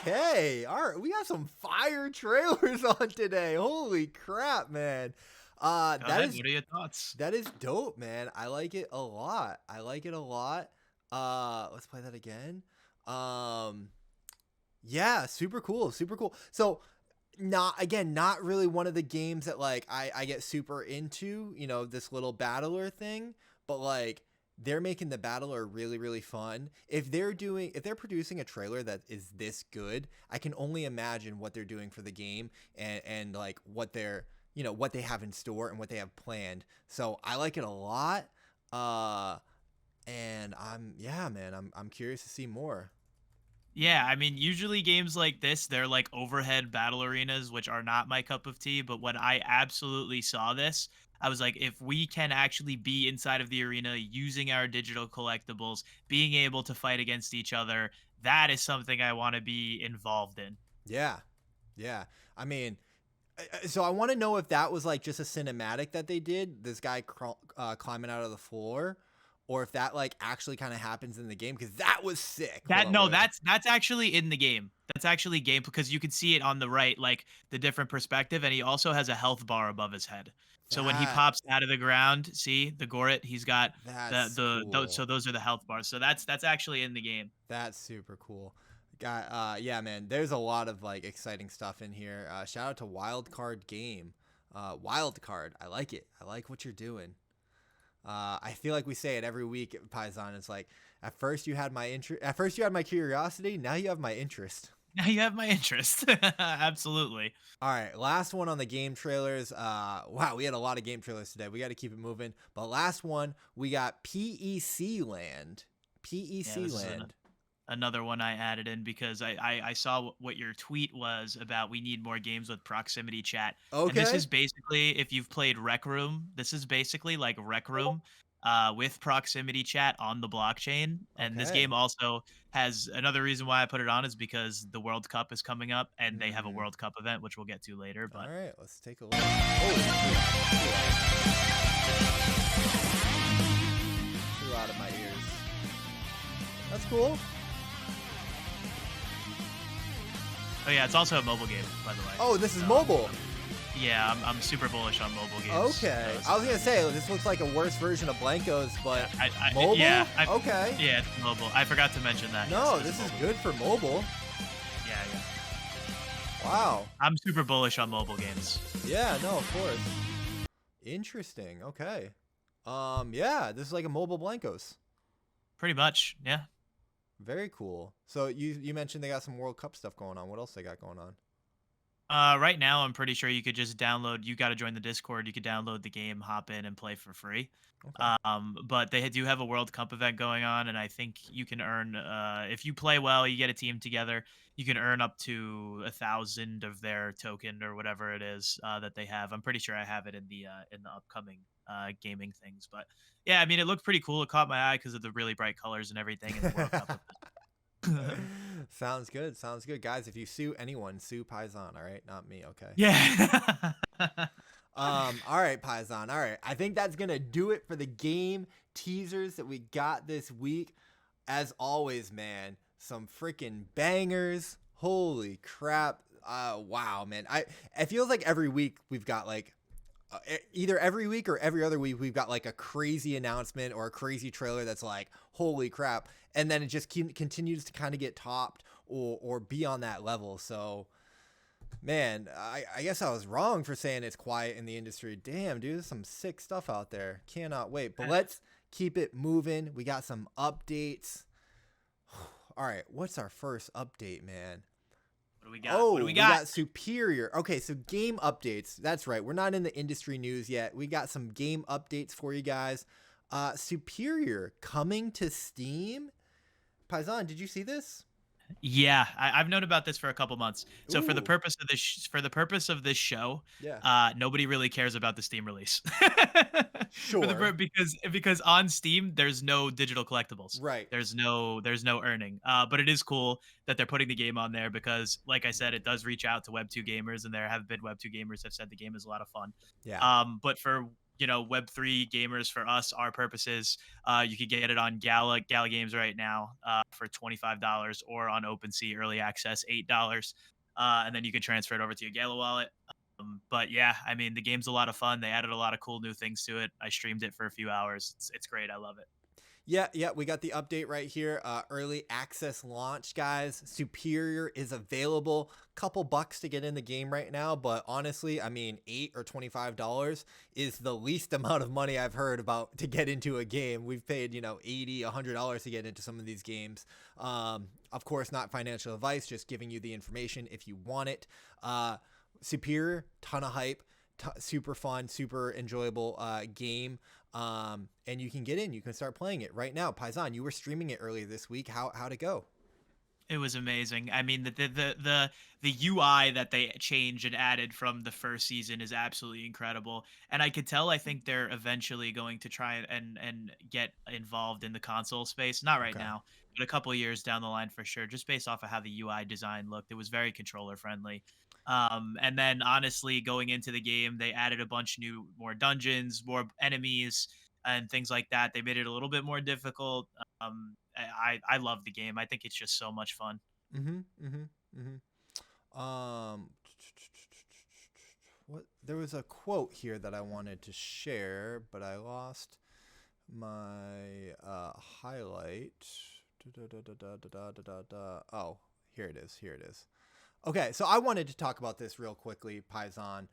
Okay, all right, we got some fire trailers on today. Holy crap, man! What are your thoughts? That is dope, man. I like it a lot. I like it a lot. Let's play that again. Yeah, super cool, super cool. So, not really one of the games that like I get super into. You know, this little battler thing, but like, they're making the battler really, really fun. If they're producing a trailer that is this good, I can only imagine what they're doing for the game and like what they're, you know, what they have in store and what they have planned. So I like it a lot. And I'm curious to see more. Yeah, I mean, usually games like this, they're like overhead battle arenas, which are not my cup of tea. But when I absolutely saw this, I was like, if we can actually be inside of the arena using our digital collectibles, being able to fight against each other, that is something I want to be involved in. Yeah. Yeah. I mean, so I want to know if that was like just a cinematic that they did, this guy climbing out of the floor, or if that like actually kind of happens in the game, because that was sick. That's actually in the game. That's actually game because you can see it on the right, like the different perspective, and he also has a health bar above his head. So when he pops out of the ground, see the Goret, he's got so those are the health bars. So that's actually in the game. That's super cool. Yeah, man, there's a lot of like exciting stuff in here. Shout out to Wildcard Game. Wildcard, I like it. I like what you're doing. I feel like we say it every week at Paisan. It's like, at first you had my curiosity, now you have my interest. Now you have my interest. Absolutely. All right, last one on the game trailers. Wow, we had a lot of game trailers today. We got to keep it moving. But last one, we got PEC Land. Land. Another one I added in because I saw what your tweet was about. We need more games with proximity chat. Okay. And this is basically, if you've played Rec Room, this is basically like Rec Room with proximity chat on the blockchain. And this game also has another reason why I put it on is because the World Cup is coming up and they have a World Cup event, which we'll get to later. But all right, let's take a look. Too loud in my ears. That's cool. Oh yeah, it's also a mobile game, by the way. Oh, this is mobile. Yeah, I'm super bullish on mobile games. Okay, I was gonna say this looks like a worse version of Blankos, but mobile. Yeah, okay. Yeah, it's mobile. I forgot to mention that. No, yes, this is good for mobile. Yeah. Wow. I'm super bullish on mobile games. Yeah, no, of course. Interesting. Okay. Yeah, this is like a mobile Blankos. Pretty much, yeah. Very cool. So you mentioned they got some World Cup stuff going on. What else they got going on? Right now, I'm pretty sure you could just download. You got to join the Discord. You could download the game, hop in, and play for free. Okay. But they do have a World Cup event going on, and I think you can earn. If you play well, you get a team together. You can earn up to 1,000 of their token or whatever it is that they have. I'm pretty sure I have it in the upcoming gaming things. But yeah, I mean, it looked pretty cool. It caught my eye because of the really bright colors and everything in the World Cup event. Sounds good. Sounds good, guys. If you sue anyone, sue Paisan. All right, not me. Okay. Yeah. All right, Paisan. All right. I think that's gonna do it for the game teasers that we got this week. As always, man, some freaking bangers. Holy crap. Wow, man. It feels like every week we've got like either every week or every other week we've got like a crazy announcement or a crazy trailer that's like, holy crap. And then it just continues to kind of get topped or be on that level. So, man, I guess I was wrong for saying it's quiet in the industry. Damn, dude, there's some sick stuff out there. Cannot wait. But let's keep it moving. We got some updates. All right, what's our first update, man? What do we got? Oh, what do we got Superior. Okay, so game updates. That's right. We're not in the industry news yet. We got some game updates for you guys. Superior coming to Steam. Paisan, did you see this? Yeah, I've known about this for a couple months. So for the Ooh. purpose of this show, Yeah. nobody really cares about the Steam release. Sure. Because on Steam there's no digital collectibles. Right. There's no earning. But it is cool that they're putting the game on there because, like I said, it does reach out to Web2 gamers, and there have been Web2 gamers have said the game is a lot of fun. Yeah. But for Web3 gamers, for us, our purposes, you could get it on Gala Games right now for $25, or on OpenSea Early Access $8, and then you can transfer it over to your Gala wallet. But yeah, I mean, the game's a lot of fun. They added a lot of cool new things to it. I streamed it for a few hours. It's great. I love it. Yeah, we got the update right here. Early access launch, guys. Superior is available. Couple bucks to get in the game right now, but honestly, I mean, $8 or $25 is the least amount of money I've heard about to get into a game. We've paid, $80, $100 to get into some of these games. Of course, not financial advice, just giving you the information if you want it. Superior, ton of hype. Super fun, super enjoyable game. And you can get in, you can start playing it right now. Paisan, you were streaming it earlier this week. How'd it go? It was amazing. I mean, the UI that they changed and added from the first season is absolutely incredible. And I could tell, I think they're eventually going to try and get involved in the console space. Not right now, but a couple of years down the line for sure. Just based off of how the UI design looked, it was very controller friendly. And then honestly, going into the game, they added a bunch more dungeons, more enemies, and things like that. They made it a little bit more difficult. I love the game. I think it's just so much fun. There was a quote here that I wanted to share, but I lost my highlight. Oh, here it is. Okay, so I wanted to talk about this real quickly, Paisan.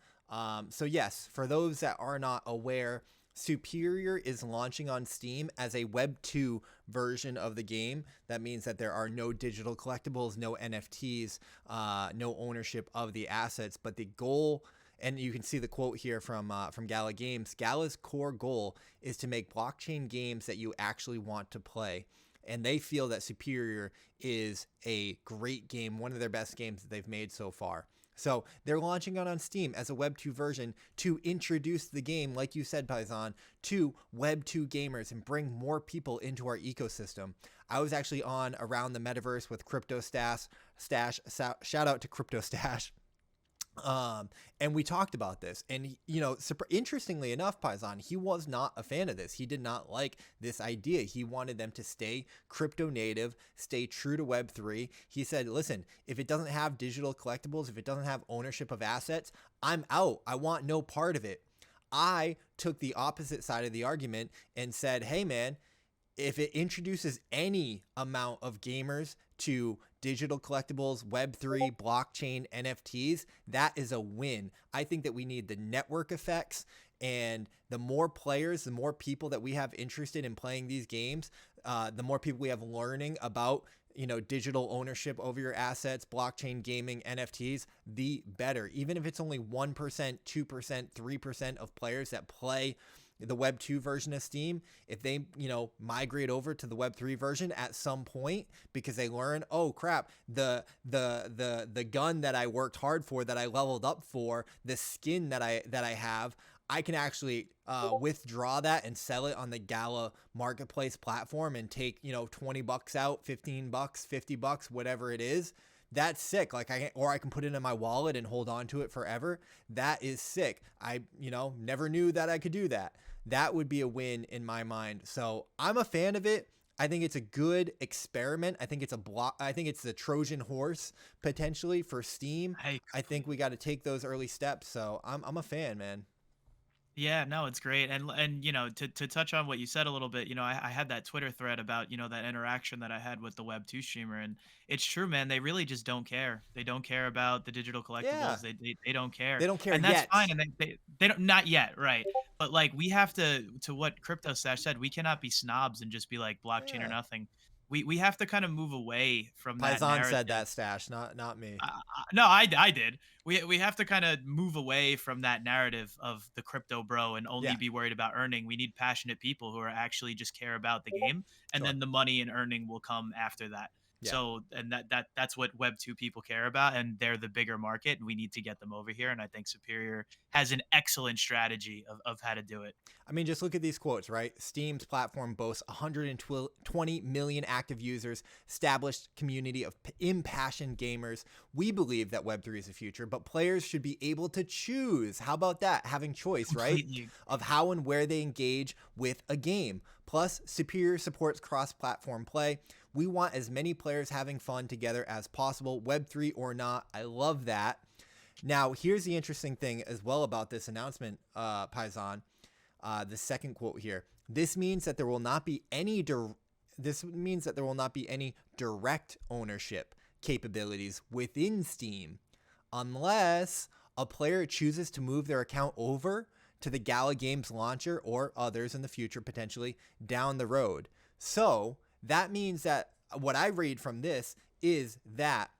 So yes, for those that are not aware, Superior is launching on Steam as a Web 2 version of the game. That means that there are no digital collectibles, no NFTs, no ownership of the assets. But the goal, and you can see the quote here from Gala Games, Gala's core goal is to make blockchain games that you actually want to play. And they feel that Superior is a great game, one of their best games that they've made so far. So they're launching it on Steam as a Web 2 version to introduce the game, like you said, Paisan, to Web 2 gamers and bring more people into our ecosystem. I was actually on Around the Metaverse with Crypto Stash. Shout out to Crypto Stash. And we talked about this, and interestingly enough, Paisan, he was not a fan of this. He did not like this idea. He wanted them to stay crypto native, stay true to Web3. He said, listen, if it doesn't have digital collectibles, if it doesn't have ownership of assets, I'm out. I want no part of it. I took the opposite side of the argument and said, hey man, if it introduces any amount of gamers to digital collectibles, Web3, blockchain, NFTs, that is a win. I think that we need the network effects, and the more players, the more people that we have interested in playing these games, the more people we have learning about digital ownership over your assets, blockchain gaming, NFTs, the better. Even if it's only 1%, 2%, 3% of players that play the Web 2 version of Steam, if they, migrate over to the Web 3 version at some point because they learn, oh crap, the gun that I worked hard for, that I leveled up for, the skin that I have, I can actually withdraw that and sell it on the Gala marketplace platform and take, $20 out, $15, $50, whatever it is. That's sick. Like I can put it in my wallet and hold on to it forever. That is sick. I, never knew that I could do that. That would be a win in my mind. So I'm a fan of it. I think it's a good experiment. I think it's the Trojan horse potentially for Steam. I think we got to take those early steps. So I'm a fan, man. Yeah, no, it's great. And to touch on what you said a little bit, I had that Twitter thread about, that interaction that I had with the Web 2 streamer, and it's true, man. They really just don't care. They don't care about the digital collectibles. Yeah. They don't care. They don't care and that's yet. fine. And they don't, not yet, right? But like we have to what Crypto Stash said, we cannot be snobs and just be like blockchain or nothing. We have to kind of move away from that Paisan narrative. said that, Stash, not me. No, I did. We have to kind of move away from that narrative of the crypto bro and only be worried about earning. We need passionate people who are actually just care about the game, and then the money and earning will come after that. Yeah. So, and that's what Web 2 people care about, and they're the bigger market, and we need to get them over here. And I think Superior has an excellent strategy of how to do it. I mean, just look at these quotes, right? Steam's platform boasts 120 million active users, established community of impassioned gamers. We believe that Web3 is the future, but players should be able to choose. How about that? Having choice, Completely. right? Of how and where they engage with a game. Plus, Superior supports cross-platform play. We want as many players having fun together as possible, Web3 or not. I love that. Now, here's the interesting thing as well about this announcement, Paisan. The second quote here. This means that there will not be any direct ownership capabilities within Steam unless a player chooses to move their account over to the Gala Games launcher or others in the future, potentially down the road. So that means that what I read from this is that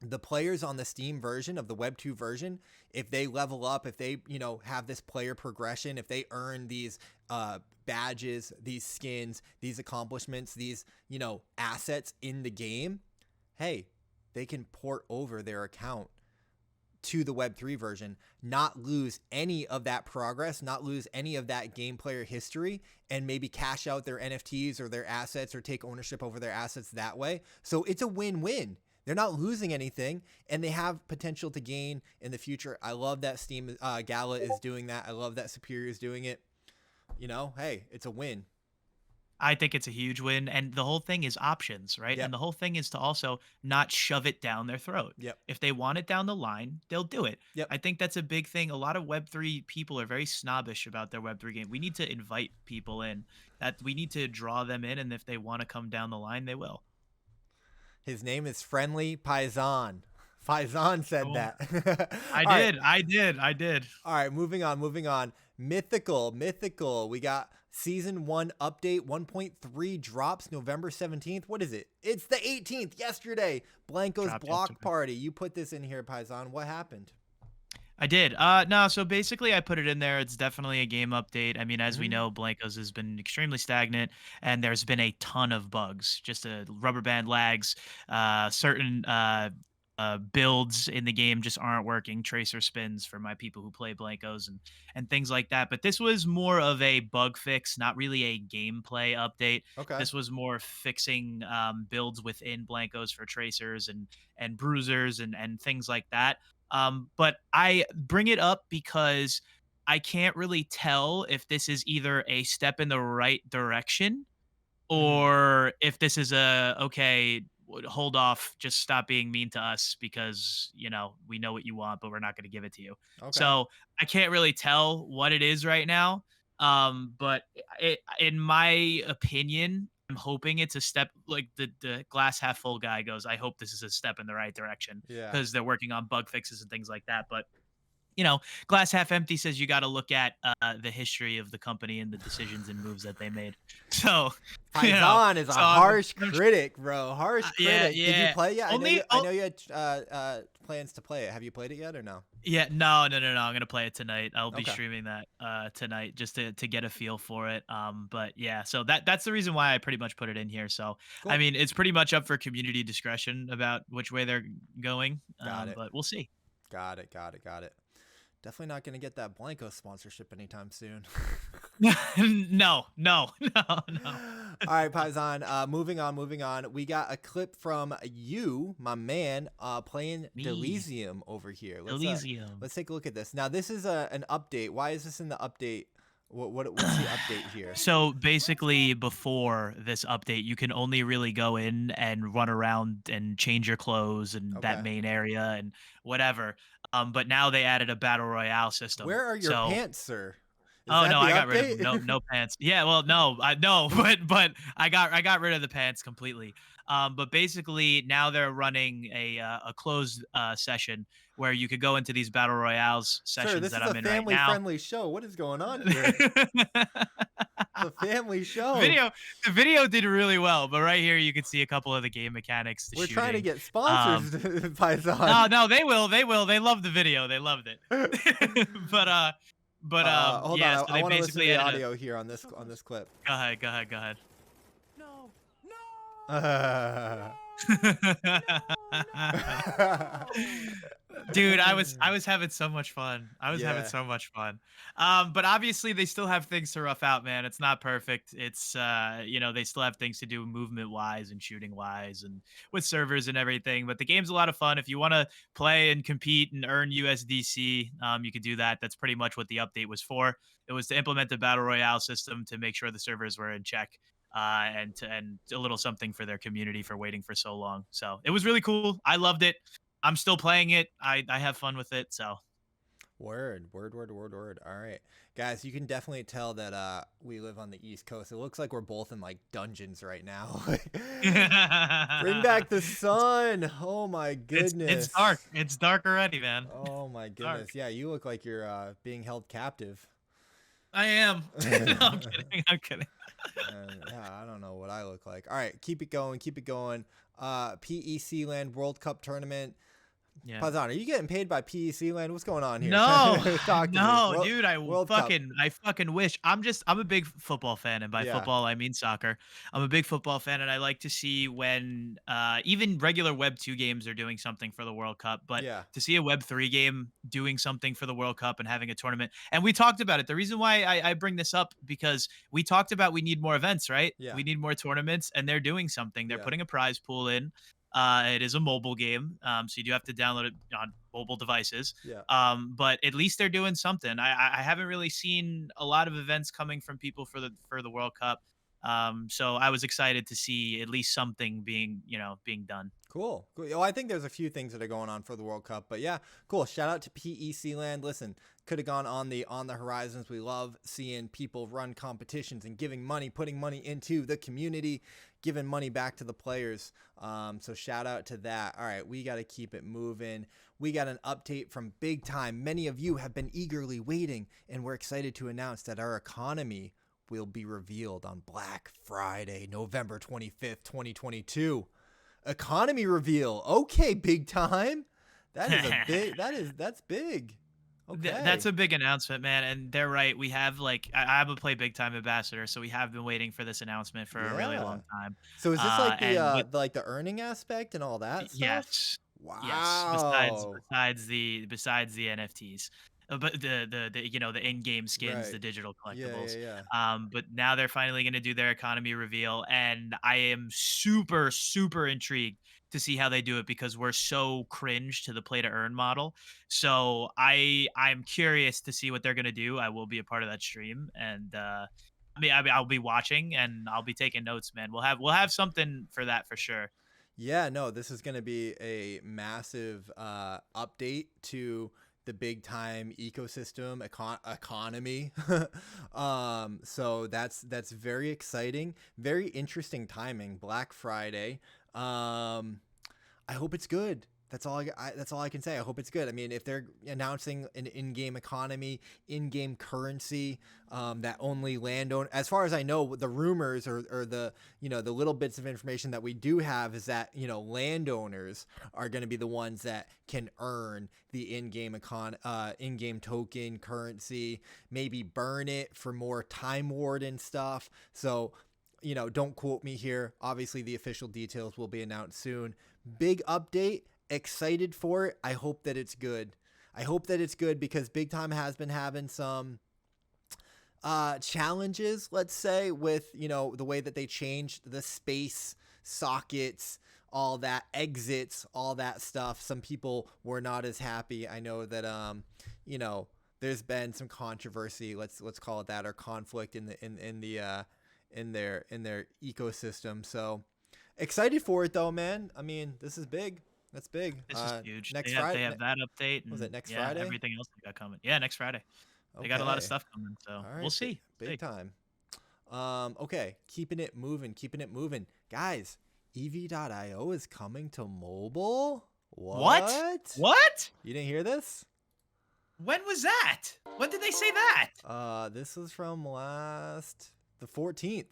the players on the Steam version of the Web 2 version, if they level up, if they, have this player progression, if they earn these badges, these skins, these accomplishments, these, assets in the game, hey, they can port over their account to the Web 3 version, not lose any of that progress, not lose any of that game player history, and maybe cash out their NFTs or their assets or take ownership over their assets that way. So it's a win-win. They're not losing anything, and they have potential to gain in the future. I love that Steam Gala is doing that. I love that Superior is doing it. Hey, it's a win. I think it's a huge win, and the whole thing is options, right? Yep. And the whole thing is to also not shove it down their throat. Yep. If they want it down the line, they'll do it. Yep. I think that's a big thing. A lot of Web3 people are very snobbish about their Web3 game. We need to invite people in. That we need to draw them in, and if they want to come down the line, they will. His name is Friendly Paisan. Paisan said that. I did. All right, moving on. Mythical. We got Season 1 update 1.3 drops November 17th. What is it? It's the 18th, yesterday. Blanco's block party. You put this in here, Paisan. What happened? I did. No, so basically I put it in there. It's definitely a game update. I mean, as we know, Blankos has been extremely stagnant, and there's been a ton of bugs, just rubber band lags, certain builds in the game just aren't working, tracer spins for my people who play Blankos and things like that. But this was more of a bug fix, not really a gameplay update. Okay. This was more fixing builds within Blankos for tracers and bruisers and things like that. But I bring it up because I can't really tell if this is either a step in the right direction or if this is okay, hold off, just stop being mean to us because, we know what you want, but we're not going to give it to you. Okay. So I can't really tell what it is right now. But in my opinion, I'm hoping it's a step, like the glass half full guy goes, I hope this is a step in the right direction because they're working on bug fixes and things like that. But glass half empty says you got to look at the history of the company and the decisions and moves that they made. So Paisan is a harsh critic, bro. Harsh critic. Yeah. Did you play it yet? Only, I know you had plans to play it. Have you played it yet or no? Yeah, no. I'm gonna play it tonight. I'll be Okay. streaming that tonight just to get a feel for it. But yeah, so that's the reason why I pretty much put it in here. So Cool. I mean, it's pretty much up for community discretion about which way they're going. Got it. But we'll see. Got it. Definitely not gonna get that Blanco sponsorship anytime soon. No. All right, Paisan. Moving on. We got a clip from you, my man, playing Delysium over here. Let's take a look at this. Now, this is an update. Why is this in the update? What's the update here? So basically, before this update, you can only really go in and run around and change your clothes and that main area and whatever. But now they added a battle royale system. Where are your pants, sir? Oh no, I got rid of no pants. Yeah, well, no, but I got rid of the pants completely. But basically now they're running a closed session where you could go into these battle royales sessions that I'm in right now. This is a family-friendly show. What is going on here? A family show. The video did really well, but right here you can see a couple of the game mechanics. We're trying to get sponsors, Paisan. No, they will. They love the video. They loved it. But hold yeah, on. so I they want to listen to the basically audio here on this clip. Go ahead. No. Dude, I was having so much fun. But obviously they still have things to rough out, man. It's not perfect. It's they still have things to do movement wise and shooting wise and with servers and everything. But the game's a lot of fun. If you want to play and compete and earn USDC, you can do that. That's pretty much what the update was for. It was to implement the battle royale system to make sure the servers were in check. And a little something for their community for waiting for so long. So it was really cool. I loved it. I'm still playing it. I have fun with it. So word. All right, guys, you can definitely tell that we live on the East Coast. It looks like we're both in like dungeons right now. Bring back the sun. Oh my goodness. It's dark already, man. Oh my goodness. Yeah, you look like you're being held captive. I am. No, I'm kidding. Yeah, I don't know what I look like. All right, keep it going. PEC Land World Cup Tournament. Yeah. Paisan, are you getting paid by PEC Land? What's going on here? No, dude. I fucking wish. I'm a big football fan, and by football I mean soccer. I'm a big football fan, and I like to see when even regular Web 2 games are doing something for the World Cup. But to see a Web 3 game doing something for the World Cup and having a tournament, and we talked about it. The reason why I bring this up because we talked about we need more events, right? Yeah. We need more tournaments, and they're doing something. They're putting a prize pool in. It is a mobile game, so you do have to download it on mobile devices. Yeah. But at least they're doing something. I haven't really seen a lot of events coming from people for the World Cup. So I was excited to see at least something being done. Cool. Well, I think there's a few things that are going on for the World Cup, but yeah, cool. Shout out to PEC Land. Listen, could have gone on the horizons. We love seeing people run competitions and giving money, putting money into the community, giving money back to the players. So shout out to that. All right, we got to keep it moving. We got an update from BigTime. Many of you have been eagerly waiting, and we're excited to announce that our economy will be revealed on Black Friday, November 25th, 2022. Economy reveal. Okay, BigTime. That's big. Okay. That's a big announcement, man. And they're right. We have I'm a Play BigTime ambassador, so we have been waiting for this announcement for a really long time. So is this like the earning aspect and all that stuff? Yes. Wow. Yes. Besides the NFTs. But the in-game skins, the digital collectibles. Yeah. But now they're finally going to do their economy reveal, and I am super, super intrigued to see how they do it because we're so cringe to the play to earn model. So I'm curious to see what they're going to do. I will be a part of that stream, and I'll be watching and I'll be taking notes, man. We'll have something for that for sure. Yeah, no, this is going to be a massive update to the BigTime ecosystem economy. So that's very exciting, very interesting timing. Black Friday. I hope it's good. That's all that's all I can say. I hope it's good. I mean, if they're announcing an in-game economy, in-game currency, that only landowner, as far as I know, the rumors or the, you know, the little bits of information that we do have is that, you know, landowners are going to be the ones that can earn the in-game token currency, maybe burn it for more Time Warden stuff. So, you know, don't quote me here. Obviously, the official details will be announced soon. Big update. Excited for it. I hope that it's good. I hope that it's good because BigTime has been having some challenges, let's say, with, you know, the way that they changed the space sockets, all that exits, all that stuff. Some people were not as happy. I know that you know, there's been some controversy, let's call it that, or conflict in their ecosystem. So excited for it though, man. I mean, this is big. That's big. This is huge. Next Friday. They have that update. And, was it next Friday? Everything else they got coming. Yeah, next Friday. They got a lot of stuff coming, so we'll see. Big time. Okay, keeping it moving. Guys, EV.io is coming to mobile. What? You didn't hear this? When was that? When did they say that? This was from the 14th.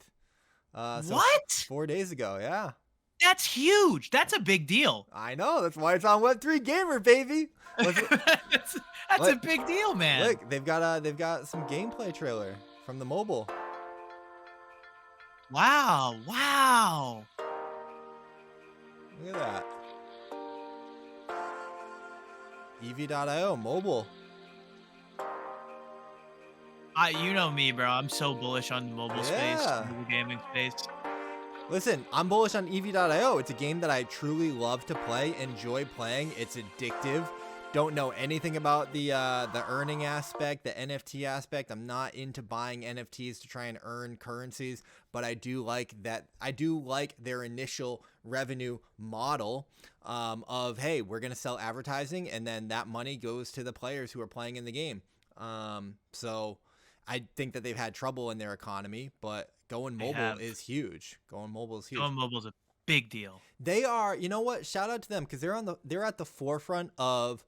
So what? 4 days ago, yeah. That's huge. That's a big deal. I know. That's why it's on Web3 Gamer, baby. That's a big deal, man. Look, they've got some gameplay trailer from the mobile. Wow. Look at that. EV.io mobile. You know me, bro. I'm so bullish on the mobile space, mobile gaming space. Listen, I'm bullish on EV.io. It's a game that I truly love to play, enjoy playing. It's addictive. Don't know anything about the earning aspect, the NFT aspect. I'm not into buying NFTs to try and earn currencies, but I do like that. I do like their initial revenue model of, hey, we're going to sell advertising, and then that money goes to the players who are playing in the game. So I think that they've had trouble in their economy, but going mobile is huge. Going mobile is a big deal. They are, you know what? Shout out to them because they're at the forefront of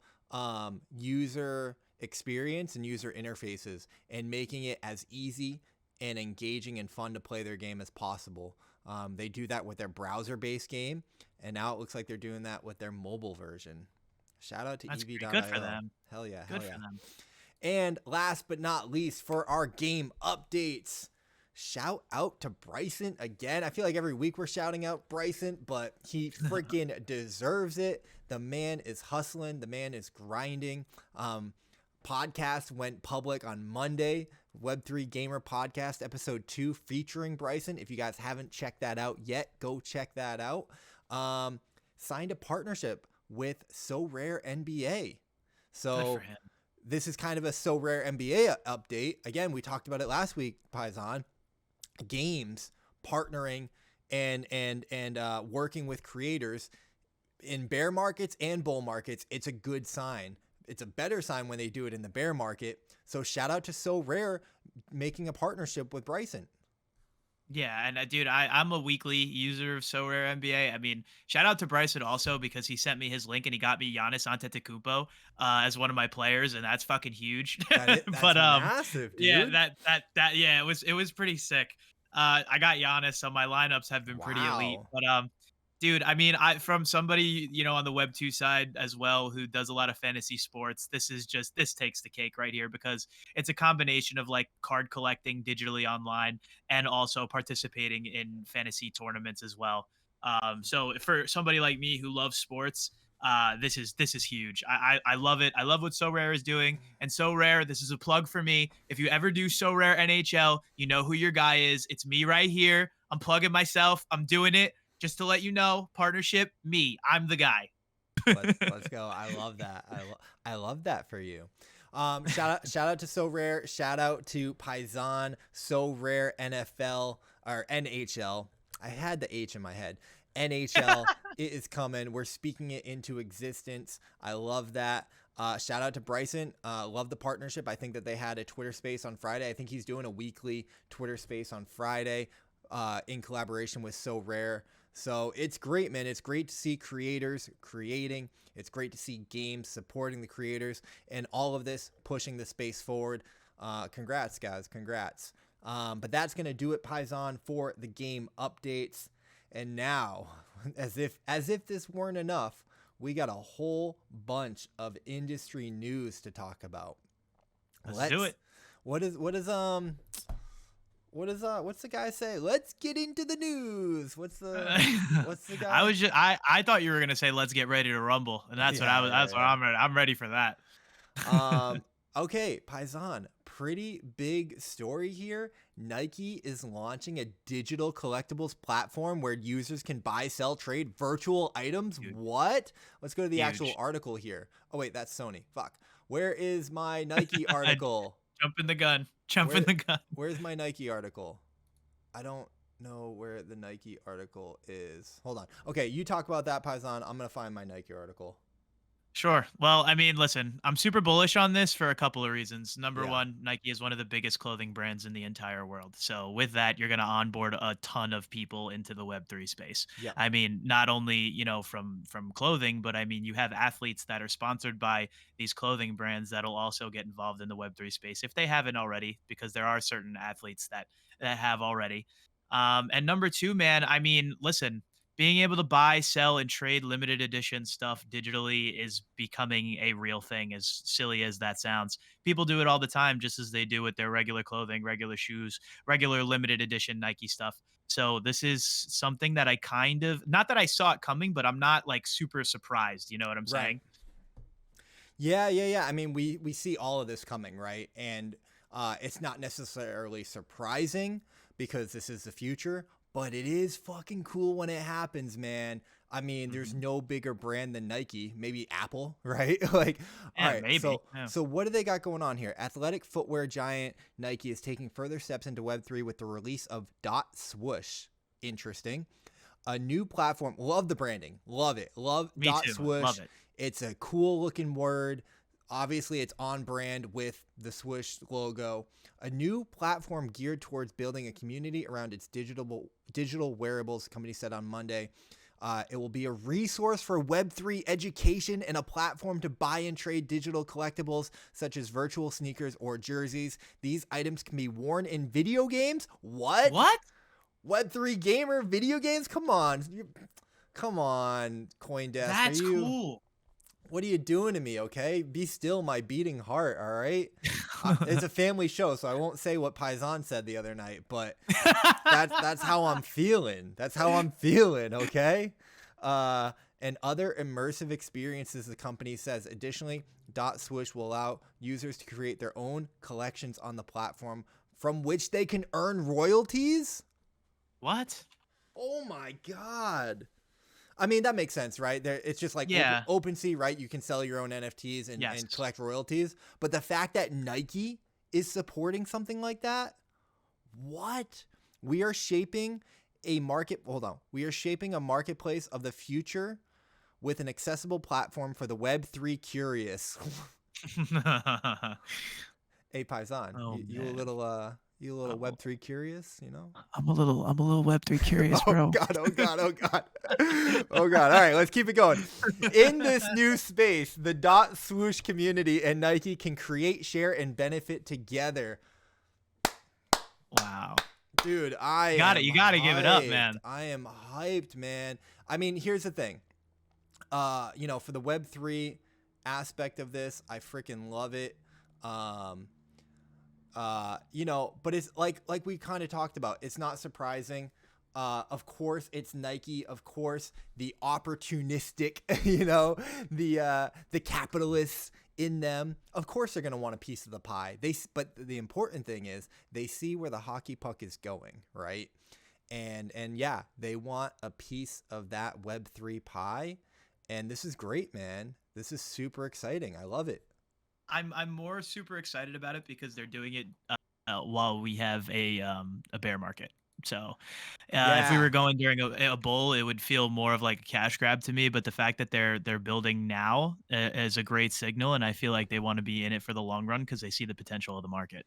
user experience and user interfaces and making it as easy and engaging and fun to play their game as possible. They do that with their browser-based game, and now it looks like they're doing that with their mobile version. Shout out to EV.io. Good for them. Hell yeah. Good for them. And last but not least, for our game updates, shout out to Bryson again. I feel like every week we're shouting out Bryson, but he freaking deserves it. The man is hustling. The man is grinding. Podcast went public on Monday. Web3 Gamer Podcast episode 2 featuring Bryson. If you guys haven't checked that out yet, go check that out. Signed a partnership with So Rare NBA. So good for him. This is kind of a So Rare NBA update. Again, we talked about it last week, Paisan. Games partnering and working with creators in bear markets and bull markets. It's a good sign. It's a better sign when they do it in the bear market. So shout out to So Rare making a partnership with Bryson. Yeah, and dude, I'm a weekly user of So Rare NBA. I mean, shout out to Bryson also because he sent me his link and he got me Giannis Antetokounmpo as one of my players, and that's fucking huge. That's but massive, dude. Yeah, yeah, it was pretty sick. I got Giannis, so my lineups have been pretty elite. But dude, I mean, from somebody, you know, on the Web2 side as well, who does a lot of fantasy sports, this takes the cake right here because it's a combination of like card collecting digitally online and also participating in fantasy tournaments as well. So for somebody like me who loves sports, this is huge. I love it. I love what So Rare is doing. And So Rare, this is a plug for me. If you ever do So Rare NHL, you know who your guy is. It's me right here. I'm plugging myself. I'm doing it. Just to let you know, partnership, me. I'm the guy. Let's go. I love that. I love that for you. Shout out to So Rare. Shout out to Paisan, So Rare NFL or NHL. I had the H in my head. NHL, it is coming. We're speaking it into existence. I love that. Shout out to Bryson. Love the partnership. I think that they had a Twitter space on Friday. I think he's doing a weekly Twitter space on Friday in collaboration with So Rare. So it's great, man. It's great to see creators creating. It's great to see games supporting the creators and all of this pushing the space forward. Congrats, guys. Congrats. But that's going to do it, Paisan, for the game updates. And now, as if this weren't enough, we got a whole bunch of industry news to talk about. Let's do it. What's the guy say? Let's get into the news. What's the guy? I thought you were gonna say let's get ready to rumble, and that's what I'm ready. I'm ready for that. Okay, Paisan, pretty big story here. Nike is launching a digital collectibles platform where users can buy, sell, trade virtual items. Dude. What? Let's go to the actual article here. Oh wait, that's Sony. Fuck. Where is my Nike article? Jump in the gun. Where's my Nike article? I don't know where the Nike article is. Hold on. Okay, you talk about that, Paisan. I'm going to find my Nike article. Sure. Well, I mean, listen, I'm super bullish on this for a couple of reasons. Number one, Nike is one of the biggest clothing brands in the entire world. So with that, you're going to onboard a ton of people into the Web3 space. Yeah. I mean, not only, you know, from clothing, but I mean, you have athletes that are sponsored by these clothing brands that'll also get involved in the Web3 space if they haven't already, because there are certain athletes that have already. And number two, man, I mean, listen, being able to buy, sell, and trade limited edition stuff digitally is becoming a real thing, as silly as that sounds. People do it all the time, just as they do with their regular clothing, regular shoes, regular limited edition Nike stuff. So this is something that I kind of, not that I saw it coming, but I'm not like super surprised. You know what I'm saying? Yeah. I mean, we see all of this coming, right? And it's not necessarily surprising because this is the future. But it is fucking cool when it happens, man. I mean, there's no bigger brand than Nike. Maybe Apple, right? Like, all right. Maybe. So what do they got going on here? Athletic footwear giant Nike is taking further steps into Web3 with the release of Dot Swoosh. Interesting. A new platform. Love the branding. Love it. Love Me Dot too. Swoosh. Love it. It's a cool looking word. Obviously, it's on brand with the Swoosh logo. A new platform geared towards building a community around its digital wearables, the company said on Monday. It will be a resource for Web3 education and a platform to buy and trade digital collectibles such as virtual sneakers or jerseys. These items can be worn in video games. What? Web3 gamer video games? Come on, CoinDesk. That's cool. What are you doing to me, okay? Be still my beating heart, all right? It's a family show, so I won't say what Paisan said the other night, but that's how I'm feeling. That's how I'm feeling, okay? And other immersive experiences, the company says. Additionally, Dot Swoosh will allow users to create their own collections on the platform from which they can earn royalties? What? Oh, my God. I mean, that makes sense, right? It's just like OpenSea, right? You can sell your own NFTs and collect royalties. But the fact that Nike is supporting something like that, what? We are shaping a market. Hold on. We are shaping a marketplace of the future with an accessible platform for the Web3 curious. Hey, Paisan, you a little Web3 curious, you know? I'm a little Web3 curious, bro. Oh God. All right, let's keep it going. In this new space, the Dot Swoosh community and Nike can create, share, and benefit together. Wow. Dude, you gotta give it up, man. I am hyped, man. I mean, here's the thing. For the Web3 aspect of this, I freaking love it. But it's like we kind of talked about, it's not surprising. Of course it's Nike, of course the opportunistic, the capitalists in them, of course they're going to want a piece of the pie. But the important thing is they see where the hockey puck is going, right? And yeah, they want a piece of that Web3 pie. And this is great, man. This is super exciting. I love it. I'm more super excited about it because they're doing it while we have a bear market. So if we were going during a bull, it would feel more of like a cash grab to me. But the fact that they're building now is a great signal, and I feel like they want to be in it for the long run because they see the potential of the market.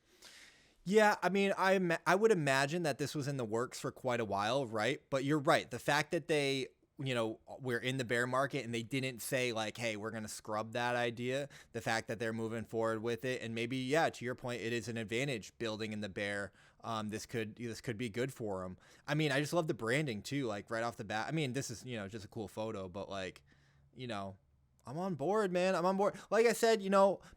Yeah, I mean, I would imagine that this was in the works for quite a while, right? But you're right. The fact that they, we're in the bear market and they didn't say like, hey, we're going to scrub that idea. The fact that they're moving forward with it, and maybe, yeah, to your point, it is an advantage building in the bear. This could be good for them. I mean, I just love the branding too, like right off the bat. I mean, this is, just a cool photo, but like, I'm on board, man. I'm on board. Like I said,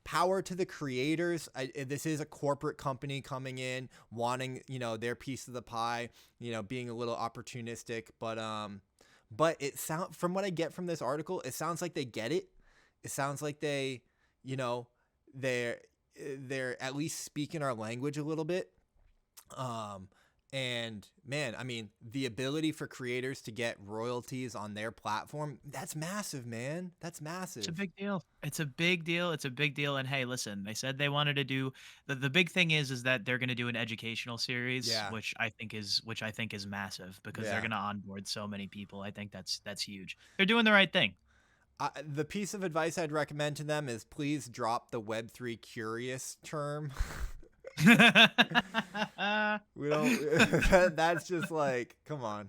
power to the creators. This is a corporate company coming in, wanting, their piece of the pie, being a little opportunistic. But from what I get from this article, it sounds like they get it. It sounds like they're at least speaking our language a little bit. And man, I mean, the ability for creators to get royalties on their platform, that's massive, man. That's massive. It's a big deal. It's a big deal. It's a big deal. And hey, listen, they said they wanted to do the big thing is that they're going to do an educational series, Yeah. which I think is massive because Yeah. they're going to onboard so many people. I think that's huge. They're doing the right thing. The piece of advice I'd recommend to them is please drop the Web3 curious term. We don't. That's just like, come on.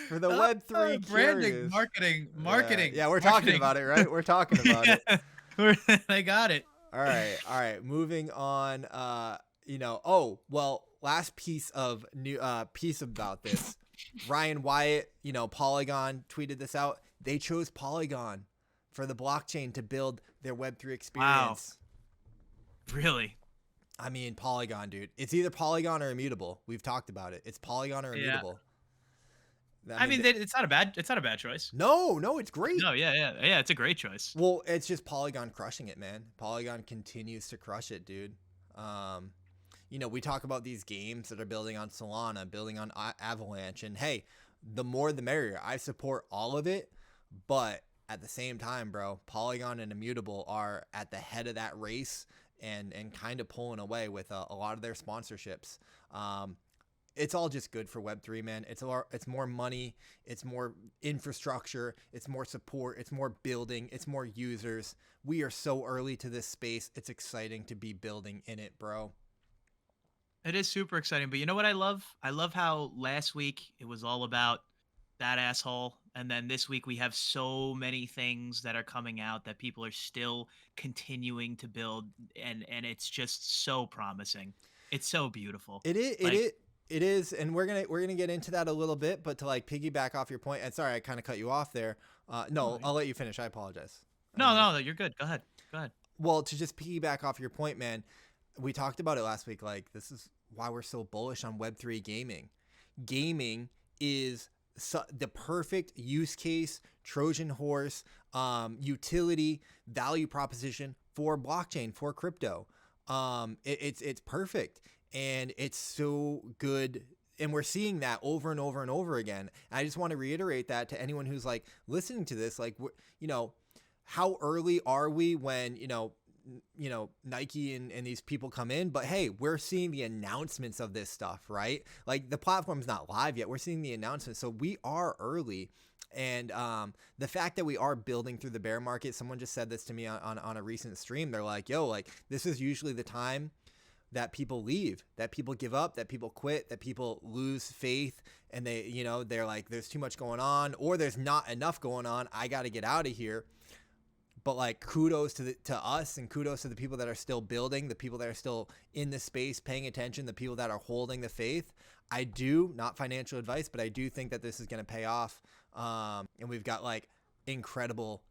For the Web3 branding, curious. marketing. Yeah, we're talking about it, right? We're talking about it. They got it. All right. Moving on. Last piece of piece about this. Ryan Wyatt, Polygon tweeted this out. They chose Polygon for the blockchain to build their Web3 experience. Wow. Really? I mean, Polygon, dude. It's either Polygon or Immutable. We've talked about it. It's Polygon or Immutable. I mean, it's not a bad choice. No, it's great. No, yeah. It's a great choice. Well, it's just Polygon crushing it, man. Polygon continues to crush it, dude. We talk about these games that are building on Solana, building on Avalanche, and hey, the more the merrier. I support all of it, but at the same time, bro, Polygon and Immutable are at the head of that race and kind of pulling away with a lot of their sponsorships. It's all just good for Web3, man. It's more money, it's more infrastructure, it's more support, it's more building, it's more users. We are so early to this space. It's exciting to be building in it, bro. It is super exciting, but you know what I love? I love how last week it was all about that asshole, and then this week we have so many things that are coming out that people are still continuing to build, and it's just so promising. It's so beautiful. It is, and we're gonna get into that a little bit, but to like piggyback off your point, and sorry I kind of cut you off there. No, I'll let you finish. I apologize. No, you're good. Go ahead. Well, to just piggyback off your point, man, we talked about it last week. Like, this is why we're so bullish on Web3 gaming. Gaming is the perfect use case, Trojan horse, utility, value proposition for blockchain, for crypto. It's perfect, and it's so good. And we're seeing that over and over and over again. And I just want to reiterate that to anyone who's like listening to this, like, how early are we when, Nike and these people come in, but hey, we're seeing the announcements of this stuff, right? Like, the platform's not live yet. We're seeing the announcements. So we are early. And the fact that we are building through the bear market, someone just said this to me on a recent stream. They're like, yo, like, this is usually the time that people leave, that people give up, that people quit, that people lose faith, and they're like, there's too much going on, or there's not enough going on. I got to get out of here. But like, kudos to us, and kudos to the people that are still building, the people that are still in the space, paying attention, the people that are holding the faith. I do, not financial advice, but I do think that this is going to pay off. And we've got like incredible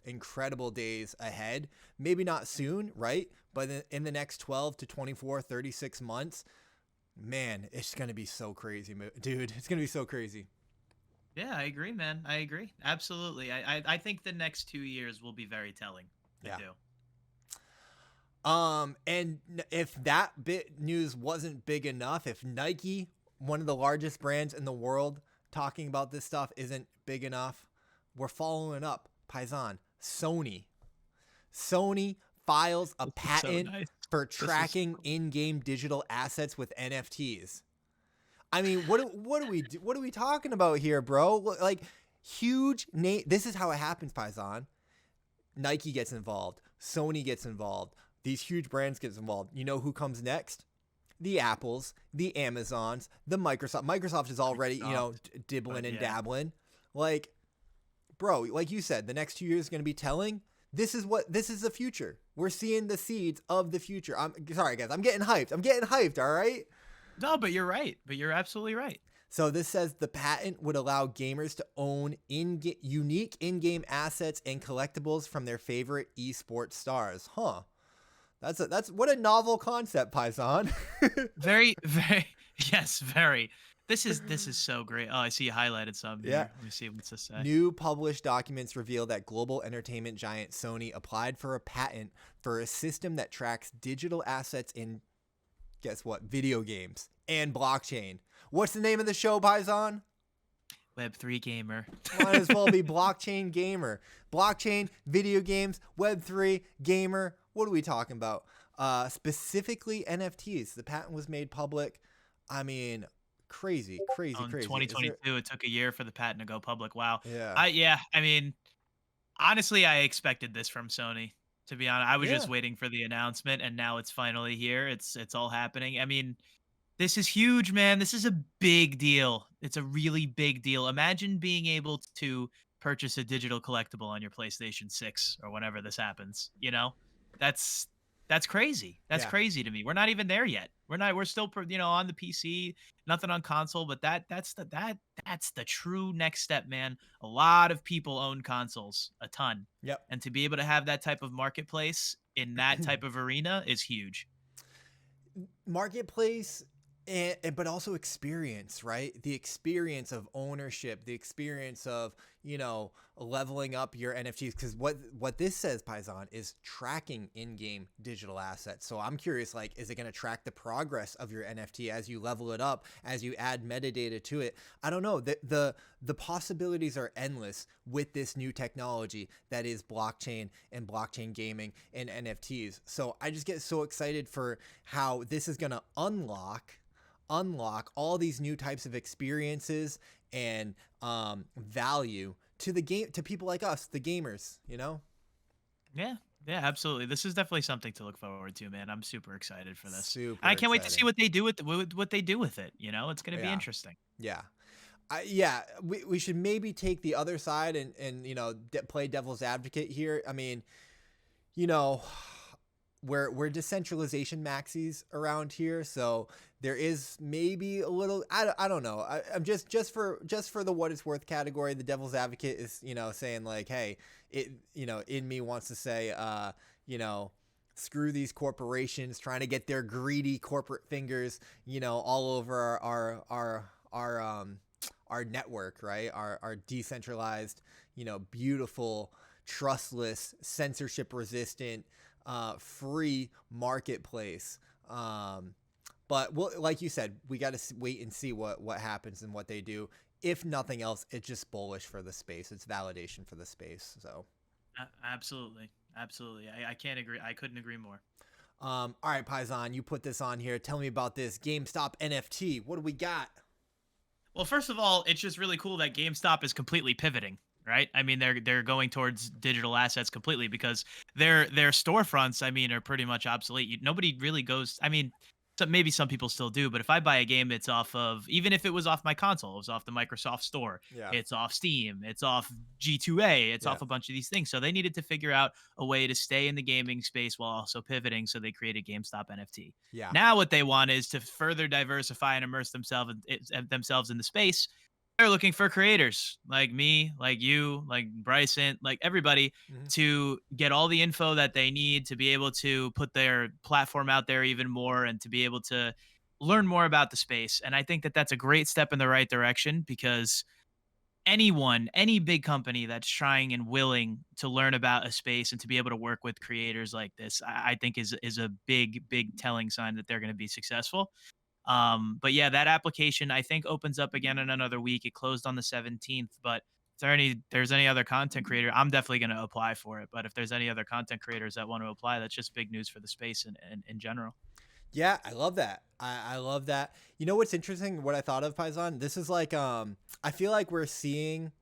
days ahead. Maybe not soon, right? But in the next 12 to 24, 36 months, man, it's going to be so crazy, dude. It's going to be so crazy. Yeah, I agree, man. I agree. Absolutely. I think the next 2 years will be very telling. I do. And if that bit news wasn't big enough, if Nike, one of the largest brands in the world, talking about this stuff isn't big enough, we're following up. Paisan, Sony files a patent for tracking in-game digital assets with NFTs. I mean, what are we talking about here, bro? Like, huge name. This is how it happens, Paisan. Nike gets involved. Sony gets involved. These huge brands get involved. You know who comes next? the Apples, the Amazons, the Microsoft. Microsoft is already, you know, dibbling and dabbling. Like, bro, like you said, the next 2 years is going to be telling. This is the future. We're seeing the seeds of the future. I'm sorry, guys. I'm getting hyped. All right. No, but you're right. But you're absolutely right. So this says the patent would allow gamers to own unique in-game assets and collectibles from their favorite esports stars. Huh. That's what a novel concept, Paisan. Very, yes, very. This is so great. Oh, I see you highlighted some here. Yeah. Let me see what's this say. New published documents reveal that global entertainment giant Sony applied for a patent for a system that tracks digital assets in, guess what, video games and blockchain. What's the name of the show, Paisan? Web3 gamer. Might as well be blockchain gamer. Blockchain, video games, Web3 gamer. What are we talking about? Specifically NFTs. The patent was made public. I mean, crazy. 2022. It took a year for the patent to go public. Wow. Yeah. I mean, honestly, I expected this from Sony. To be honest, I was just waiting for the announcement, and now it's finally here. It's all happening. I mean, this is huge, man. This is a big deal. It's a really big deal. Imagine being able to purchase a digital collectible on your PlayStation 6 or whenever this happens. You know, that's crazy. That's crazy to me. We're not even there yet. We're still, you know, on the PC, nothing on console, but that's the true next step, man. A lot of people own consoles, a ton. Yep. And to be able to have that type of marketplace in that type of arena is huge. Marketplace, but also experience, right? The experience of ownership, the experience of, you know, leveling up your NFTs. Because what this says, Paisan, is tracking in-game digital assets. So I'm curious, like, is it going to track the progress of your NFT as you level it up, as you add metadata to it? I don't know. The possibilities are endless with this new technology that is blockchain and blockchain gaming and NFTs. So I just get so excited for how this is going to unlock all these new types of experiences and value to the game, to people like us, the gamers, you know? Yeah, absolutely. This is definitely something to look forward to, man. I'm super excited for this. Super I can't wait to exciting. see what they do with it. You know, it's going to be interesting. Yeah. We should maybe take the other side and you know, play devil's advocate here. I mean, you know, we're decentralization maxis around here, so there is maybe a little, I don't know. I'm just for the what it's worth category. The devil's advocate is, you know, saying like, hey, it, you know, in me wants to say, you know, screw these corporations trying to get their greedy corporate fingers, you know, all over our network, right? Our decentralized, you know, beautiful, trustless, censorship resistant, free marketplace. But like you said, we got to wait and see what happens and what they do. If nothing else, it's just bullish for the space. It's validation for the space. So absolutely. I can't agree. I couldn't agree more. All right, Paisan, you put this on here. Tell me about this GameStop NFT. What do we got? Well, first of all, it's just really cool that GameStop is completely pivoting, right? I mean, they're going towards digital assets completely because their storefronts, I mean, are pretty much obsolete. Nobody really goes. I mean, so maybe some people still do, but if I buy a game, it's off of, even if it was off my console, it was off the Microsoft Store. Yeah. It's off Steam. It's off G2A. It's off a bunch of these things. So they needed to figure out a way to stay in the gaming space while also pivoting. So they created GameStop NFT. Yeah. Now what they want is to further diversify and immerse themselves in the space. They're looking for creators like me, like you, like Bryson, like everybody to get all the info that they need to be able to put their platform out there even more and to be able to learn more about the space. And I think that that's a great step in the right direction because any big company that's trying and willing to learn about a space and to be able to work with creators like this, I think is a big telling sign that they're going to be successful. But yeah, that application I think opens up again in another week. It closed on the 17th, but if there's any other content creator, I'm definitely going to apply for it. But if there's any other content creators that want to apply, that's just big news for the space in general. Yeah, I love that. I love that. You know what's interesting? What I thought of, Paisan? This is like, I feel like we're seeing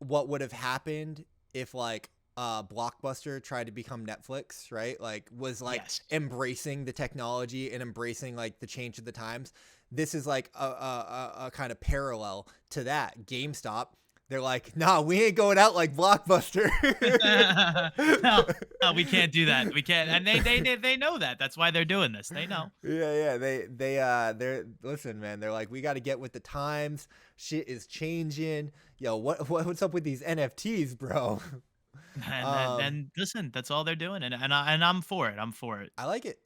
what would have happened if like Blockbuster tried to become Netflix, right? Like was like Yes. embracing the technology and embracing like the change of the times. This is like a kind of parallel to that. GameStop, they're like, nah, we ain't going out like Blockbuster. No, we can't do that. We can't, and they know that. That's why they're doing this. They know. Yeah. They're listen, man. They're like, we got to get with the times. Shit is changing. Yo, what's up with these NFTs, bro? And listen, that's all they're doing, and I'm for it. I'm for it. I like it.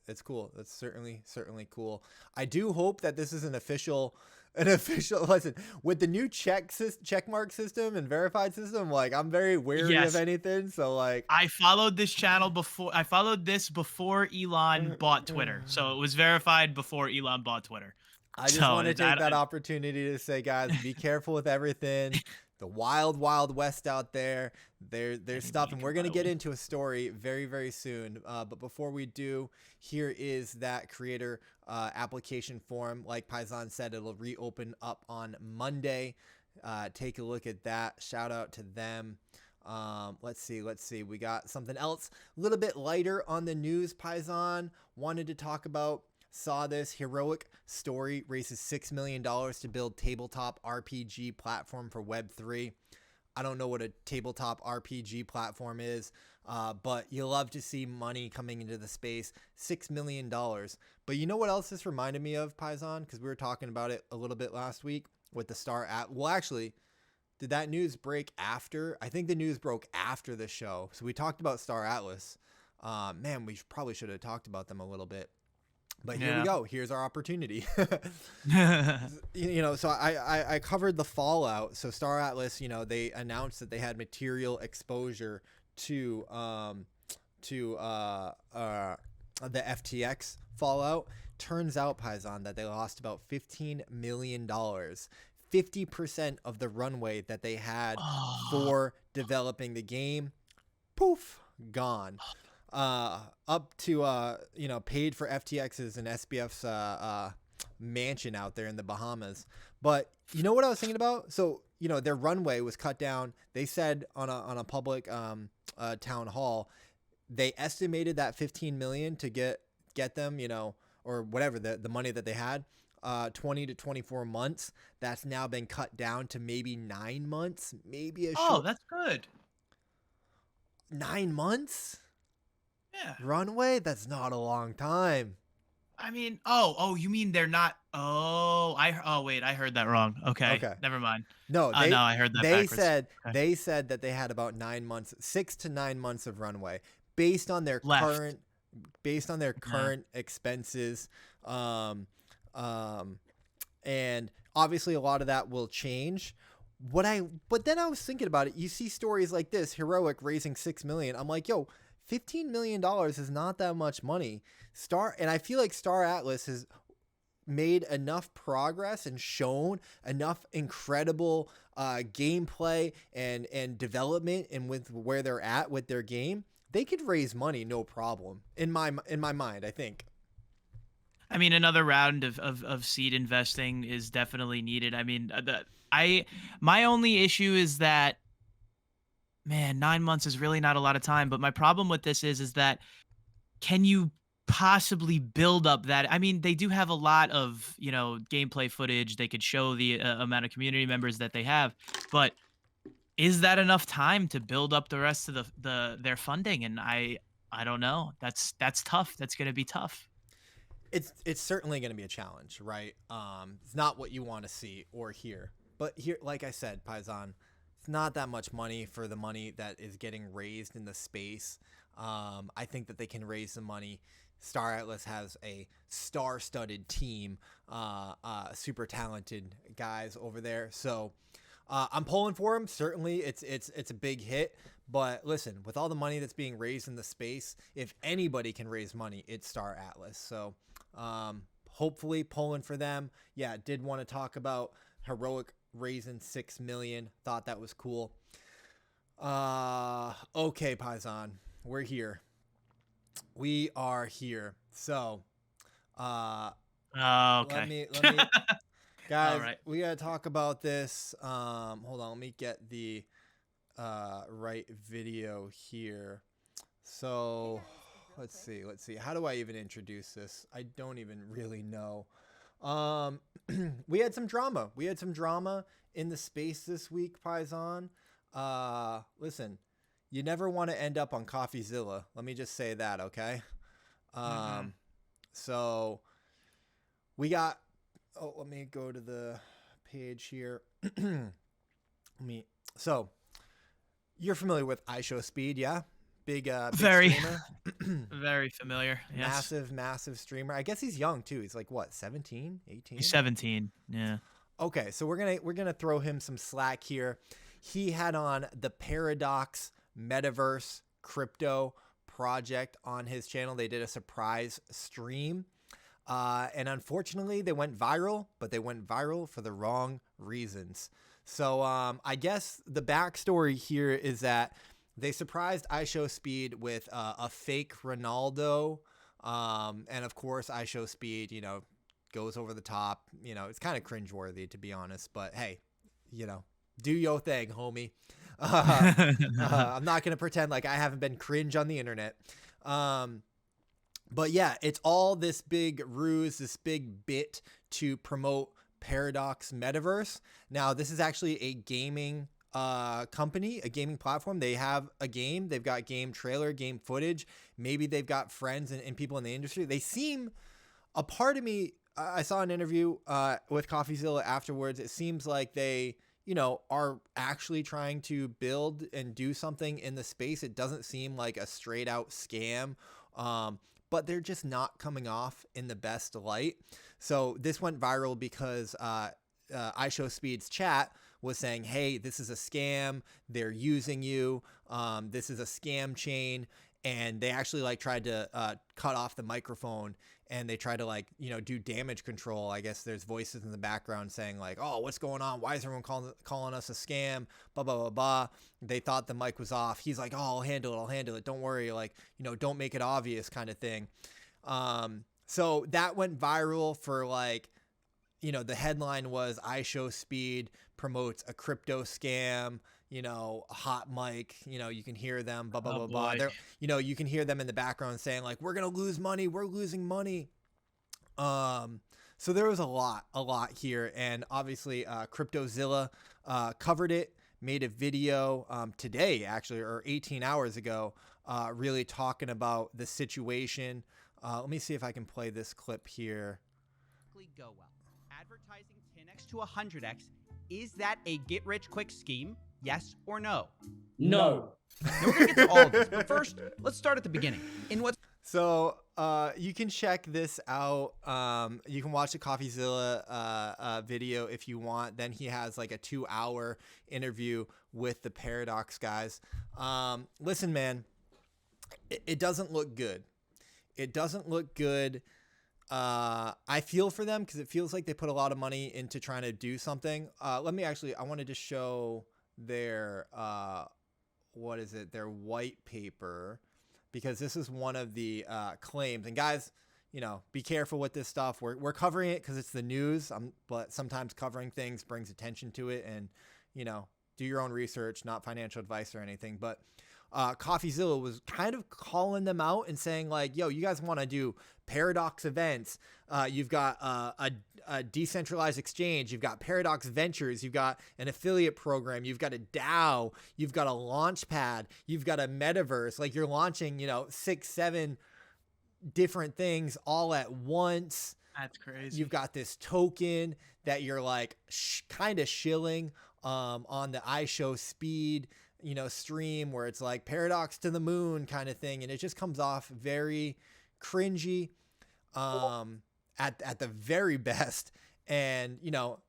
It's cool. That's certainly cool. I do hope that this is an official listen with the new check mark system and verified system. Like I'm very wary of anything. So like I followed this channel before. I followed this before Elon bought Twitter, so it was verified before Elon bought Twitter. I just want to take that opportunity to say, guys, be careful with everything. The wild west out there. There's stuff, and we're gonna get into a story very, very soon. But before we do, here is that creator application form. Like Paisan said, it'll reopen up on Monday. Take a look at that. Shout out to them. Let's see. We got something else a little bit lighter on the news. Paisan wanted to talk about. Saw this heroic story raises $6 million to build tabletop RPG platform for Web3. I don't know what a tabletop RPG platform is, but you love to see money coming into the space. $6 million. But you know what else this reminded me of, Paisan? Because we were talking about it a little bit last week with the Star Atlas. Well, actually, did that news break after? I think the news broke after the show. So we talked about Star Atlas. Man, we probably should have talked about them a little bit. But here we go. Here's our opportunity. So I covered the fallout. So Star Atlas, they announced that they had material exposure to the FTX fallout. Turns out, Paisan, that they lost about $15 million. 50% of the runway that they had for developing the game, poof, gone. Up to paid for FTX's and SBF's mansion out there in the Bahamas. But you know what I was thinking about? So their runway was cut down. They said on a public town hall, they estimated that 15 million to get them, or whatever the money that they had, 20 to 24 months. That's now been cut down to maybe 9 months, maybe a short. That's good. 9 months. Yeah. Runway? That's not a long time. I mean, you mean they're not? Wait, I heard that wrong. Okay. Never mind. No, I heard that backwards. They said that they had about 9 months, 6 to 9 months of runway based on their current expenses. And obviously a lot of that will change. But then I was thinking about it. You see stories like this, heroic raising $6 million. I'm like, yo, $15 million is not that much money. And I feel like Star Atlas has made enough progress and shown enough incredible gameplay and development, and with where they're at with their game, they could raise money no problem. In my mind, I think. I mean, another round of seed investing is definitely needed. I mean, my only issue is that, man, 9 months is really not a lot of time. But my problem with this is that, can you possibly build up that? I mean, they do have a lot of, gameplay footage. They could show the amount of community members that they have, but is that enough time to build up the rest of their funding? And I don't know. That's tough. That's going to be tough. It's certainly going to be a challenge, right? It's not what you want to see or hear. But here, like I said, Paisan, it's not that much money for the money that is getting raised in the space. I think that they can raise some money. Star Atlas has a star-studded team, super talented guys over there. So I'm pulling for them. Certainly, it's a big hit. But listen, with all the money that's being raised in the space, if anybody can raise money, it's Star Atlas. So hopefully pulling for them. Yeah, did want to talk about heroic raising $6 million. Thought that was cool. Okay, Paisan, we're here. We are here. So, okay. let me guys, all right. we gotta talk about this. Hold on, let me get the right video here. So let's see. How do I even introduce this? I don't even really know. We had some drama. In the space this week, Paisan. Listen, you never want to end up on CoffeeZilla. Let me just say that, okay? So we got, let me go to the page here. So you're familiar with Ishowspee, yeah? Big very streamer. very familiar. Yes. Massive streamer. I guess he's young too. He's like what, 17, 18? He's 17. Yeah. Okay, so we're gonna throw him some slack here. He had on the Paradox Metaverse crypto project on his channel. They did a surprise stream. And unfortunately they went viral, but they went viral for the wrong reasons. So I guess the backstory here is that they surprised Ishowspee with a fake Ronaldo. And of course, Ishowspee, you know, goes over the top. You know, it's kind of cringeworthy, to be honest. But hey, you know, do your thing, homie. I'm not going to pretend like I haven't been cringe on the internet. But yeah, it's all this big ruse, this big bit to promote Paradox Metaverse. Now, this is actually a gaming company, a gaming platform. They have a game. They've got game trailer, game footage. Maybe they've got friends and people in the industry. They seem, a part of me, I saw an interview with CoffeeZilla afterwards. It seems like they, you know, are actually trying to build and do something in the space. It doesn't seem like a straight out scam. But they're just not coming off in the best light. So this went viral because Ishowspeed's chat was saying, hey, this is a scam. They're using you. This is a scam chain. And they actually like tried to cut off the microphone, and they tried to like, you know, do damage control. I guess there's voices in the background saying like, oh, what's going on? Why is everyone calling us a scam? Blah, blah, blah, blah. They thought the mic was off. He's like, oh, I'll handle it. Don't worry. Like, you know, don't make it obvious kind of thing. So that went viral for like, you know, the headline was Ishowspee promotes a crypto scam, you know, a hot mic, you know, you can hear them, blah, blah, blah, blah. They're, you know, you can hear them in the background saying like, we're going to lose money. We're losing money. So there was a lot here. And obviously, CryptoZilla, covered it, made a video, today actually, or 18 hours ago, really talking about the situation. Let me see if I can play this clip here. Go well. Advertising 10x to 100x, is that a get-rich-quick scheme? Yes or no? No. Now we're gonna get to all of this, but first, let's start at the beginning. So you can check this out. You can watch the CoffeeZilla video if you want. Then he has like a 2-hour interview with the Paradox guys. Listen, man, it doesn't look good. It doesn't look good. I feel for them because it feels like they put a lot of money into trying to do something. I wanted to show their, their white paper, because this is one of the claims. And guys, you know, be careful with this stuff. We're covering it because it's the news, but sometimes covering things brings attention to it, and, you know, do your own research, not financial advice or anything. But CoffeeZilla was kind of calling them out and saying like, yo, you guys want to do Paradox events. You've got a decentralized exchange. You've got Paradox Ventures. You've got an affiliate program. You've got a DAO. You've got a launch pad. You've got a metaverse. Like, you're launching, you know, 6-7 different things all at once. That's crazy. You've got this token that you're like kind of shilling on the Ishowspee, you know, stream, where it's like Paradox to the moon kind of thing. And it just comes off very cringy at the very best. And, you know,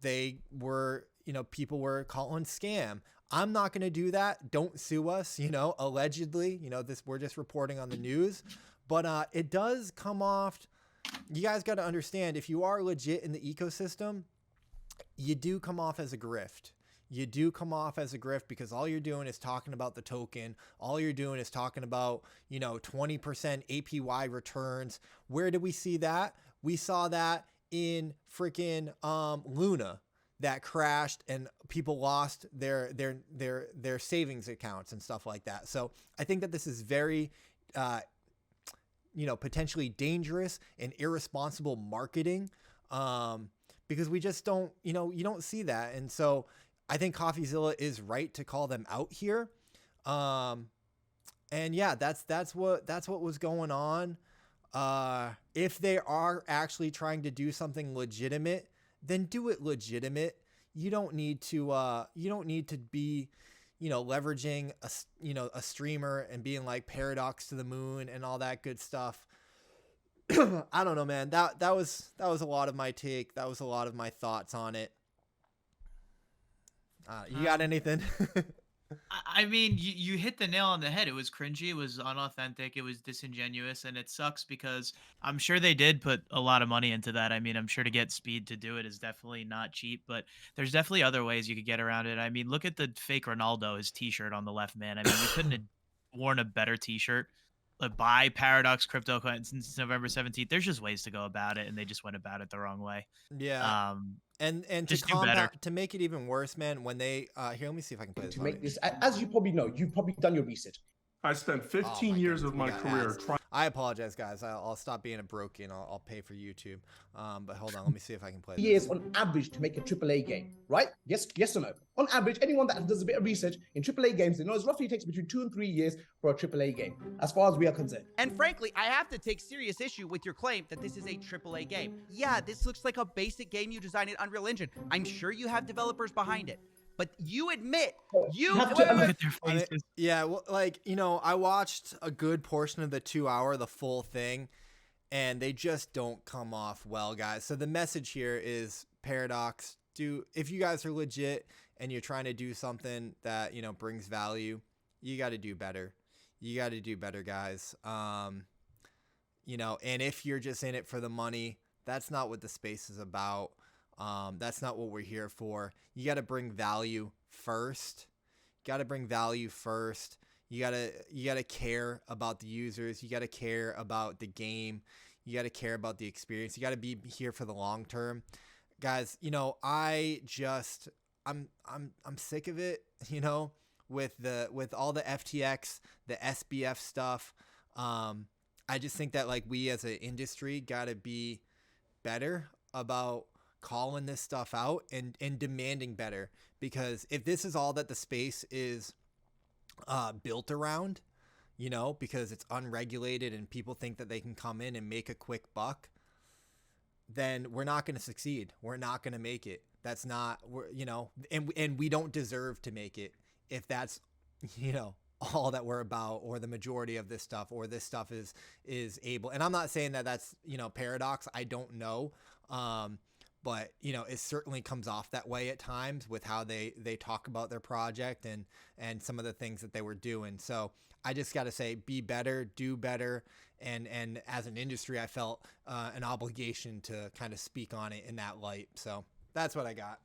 they were, you know, people were calling scam. I'm not going to do that. Don't sue us, you know, allegedly, you know, we're just reporting on the news. But it does come off. You guys got to understand, if you are legit in the ecosystem, you do come off as a grift. You do come off as a grift because all you're doing is talking about the token. All you're doing is talking about, you know, 20% APY returns. Where did we see that? We saw that in freaking Luna. that crashed and people lost their savings accounts and stuff like that. So I think that this is very, potentially dangerous and irresponsible marketing, because we just don't, you don't see that. And so I think CoffeeZilla is right to call them out here. And yeah, that's what was going on. If they are actually trying to do something legitimate, then do it legitimate. You don't need to be, leveraging a streamer and being like Paradox to the moon and all that good stuff. I don't know, man. That was a lot of my take. That was a lot of my thoughts on it. You got anything? I mean, you hit the nail on the head. It was cringy. It was unauthentic. It was disingenuous, and it sucks because I'm sure they did put a lot of money into that. I mean, I'm sure to get speed to do it is definitely not cheap, but there's definitely other ways you could get around it. I mean, look at the fake Ronaldo, his T-shirt on the left, man. I mean, you couldn't have worn a better T-shirt. Buy Paradox crypto since November 17th. There's just ways to go about it, and they just went about it the wrong way. Yeah. And to make it even worse, man, when they here, let me see if I can play this. To make this, as you probably know, you've probably done your research. I spent 15 years of my career trying. I apologize, guys. I'll stop being a broken. I'll pay for YouTube. But hold on, let me see if I can play this. Years on average to make a AAA game, right? Yes or no? On average, anyone that does a bit of research in AAA games, they know it roughly takes between 2 and 3 years for a AAA game, as far as we are concerned. And frankly, I have to take serious issue with your claim that this is a AAA game. Yeah, this looks like a basic game you designed in Unreal Engine. I'm sure you have developers behind it. But you admit, yeah, well, like, I watched a good portion of the 2 hour, the full thing, and they just don't come off well, guys. So the message here is Paradox, if you guys are legit and you're trying to do something that, brings value, you got to do better. You got to do better, guys. And if you're just in it for the money, that's not what the space is about. That's not what we're here for. You got to bring value first. You got to care about the users. You got to care about the game. You got to care about the experience. You got to be here for the long term, guys. I'm sick of it. With all the FTX, the SBF stuff. I just think that we as an industry got to be better about calling this stuff out and demanding better, because if this is all that the space is built around, because it's unregulated and people think that they can come in and make a quick buck, then we're not going to succeed. We're not going to make it. That's not, and we don't deserve to make it if that's, all that we're about, or the majority of this stuff, or this stuff is able. And I'm not saying that that's, Paradox. I don't know. But, it certainly comes off that way at times with how they talk about their project and some of the things that they were doing. So I just got to say, be better, do better. And as an industry, I felt an obligation to kind of speak on it in that light. So that's what I got.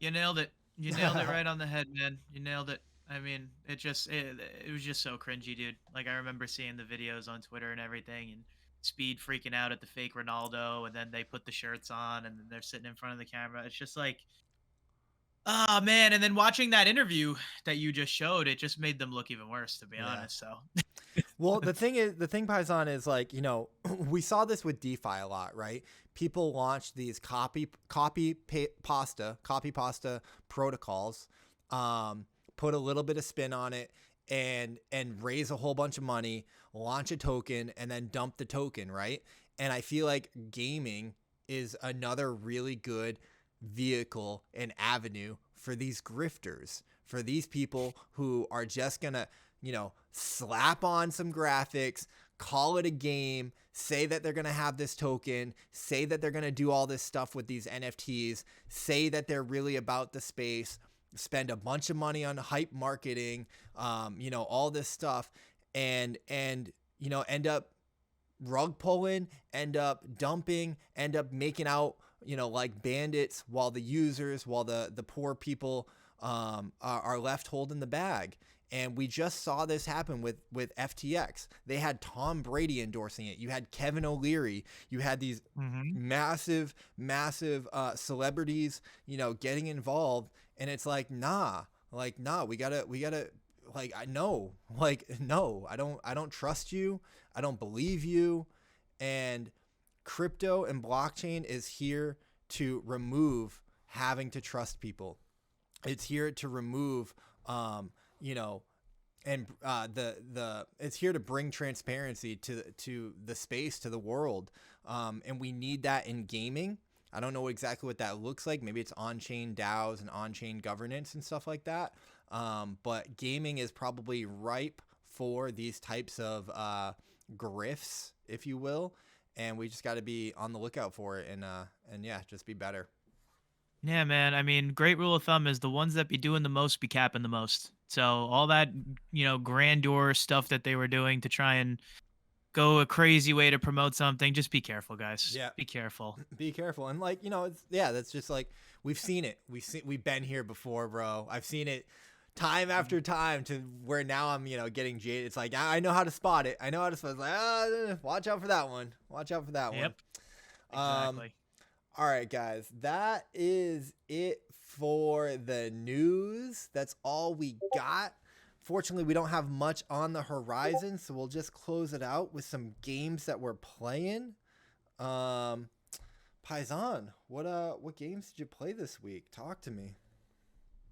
You nailed it. You nailed it right on the head, man. You nailed it. I mean, it was just so cringy, dude. Like, I remember seeing the videos on Twitter and everything, and Speed freaking out at the fake Ronaldo, and then they put the shirts on, and then they're sitting in front of the camera. It's just like, oh man. And then watching that interview that you just showed, it just made them look even worse, to be honest. So well, the thing Paisan is, we saw this with DeFi a lot, right? People launched these copy pasta protocols, put a little bit of spin on it, and raise a whole bunch of money, launch a token, and then dump the token, right? And I feel like gaming is another really good vehicle and avenue for these grifters, for these people who are just gonna, slap on some graphics, call it a game, say that they're gonna have this token, say that they're gonna do all this stuff with these NFTs, say that they're really about the space, spend a bunch of money on hype marketing, all this stuff, and end up rug pulling, end up dumping, end up making out, like bandits, while the poor people are left holding the bag. And we just saw this happen with FTX. They had Tom Brady endorsing it. You had Kevin O'Leary. You had these massive celebrities, you know, getting involved. And it's like, nah, we gotta, like, no, I don't trust you. I don't believe you. And crypto and blockchain is here to remove having to trust people. It's here to remove, you know, and it's here to bring transparency to the space, to the world. And we need that in gaming. I don't know exactly what that looks like. Maybe it's on-chain DAOs and on-chain governance and stuff like that. But gaming is probably ripe for these types of grifts, if you will. And we just got to be on the lookout for it and yeah, just be better. Yeah, man. I mean, great rule of thumb is the ones that be doing the most be capping the most. So all that, you know, grandeur stuff that they were doing to try and go a crazy way to promote something, just be careful, guys. Yeah. Be careful. Be careful. And like, you know, that's just like, we've seen it. We've been here before, bro. I've seen it time after time to where now I'm, you know, getting jaded. It's like, I know how to spot it. It's like, watch out for that one. Watch out for that one. Exactly. All right, guys, that is it for the news. That's all we got. Fortunately, we don't have much on the horizon, so we'll just close it out with some games that we're playing. Paisan, what games did you play this week? Talk to me.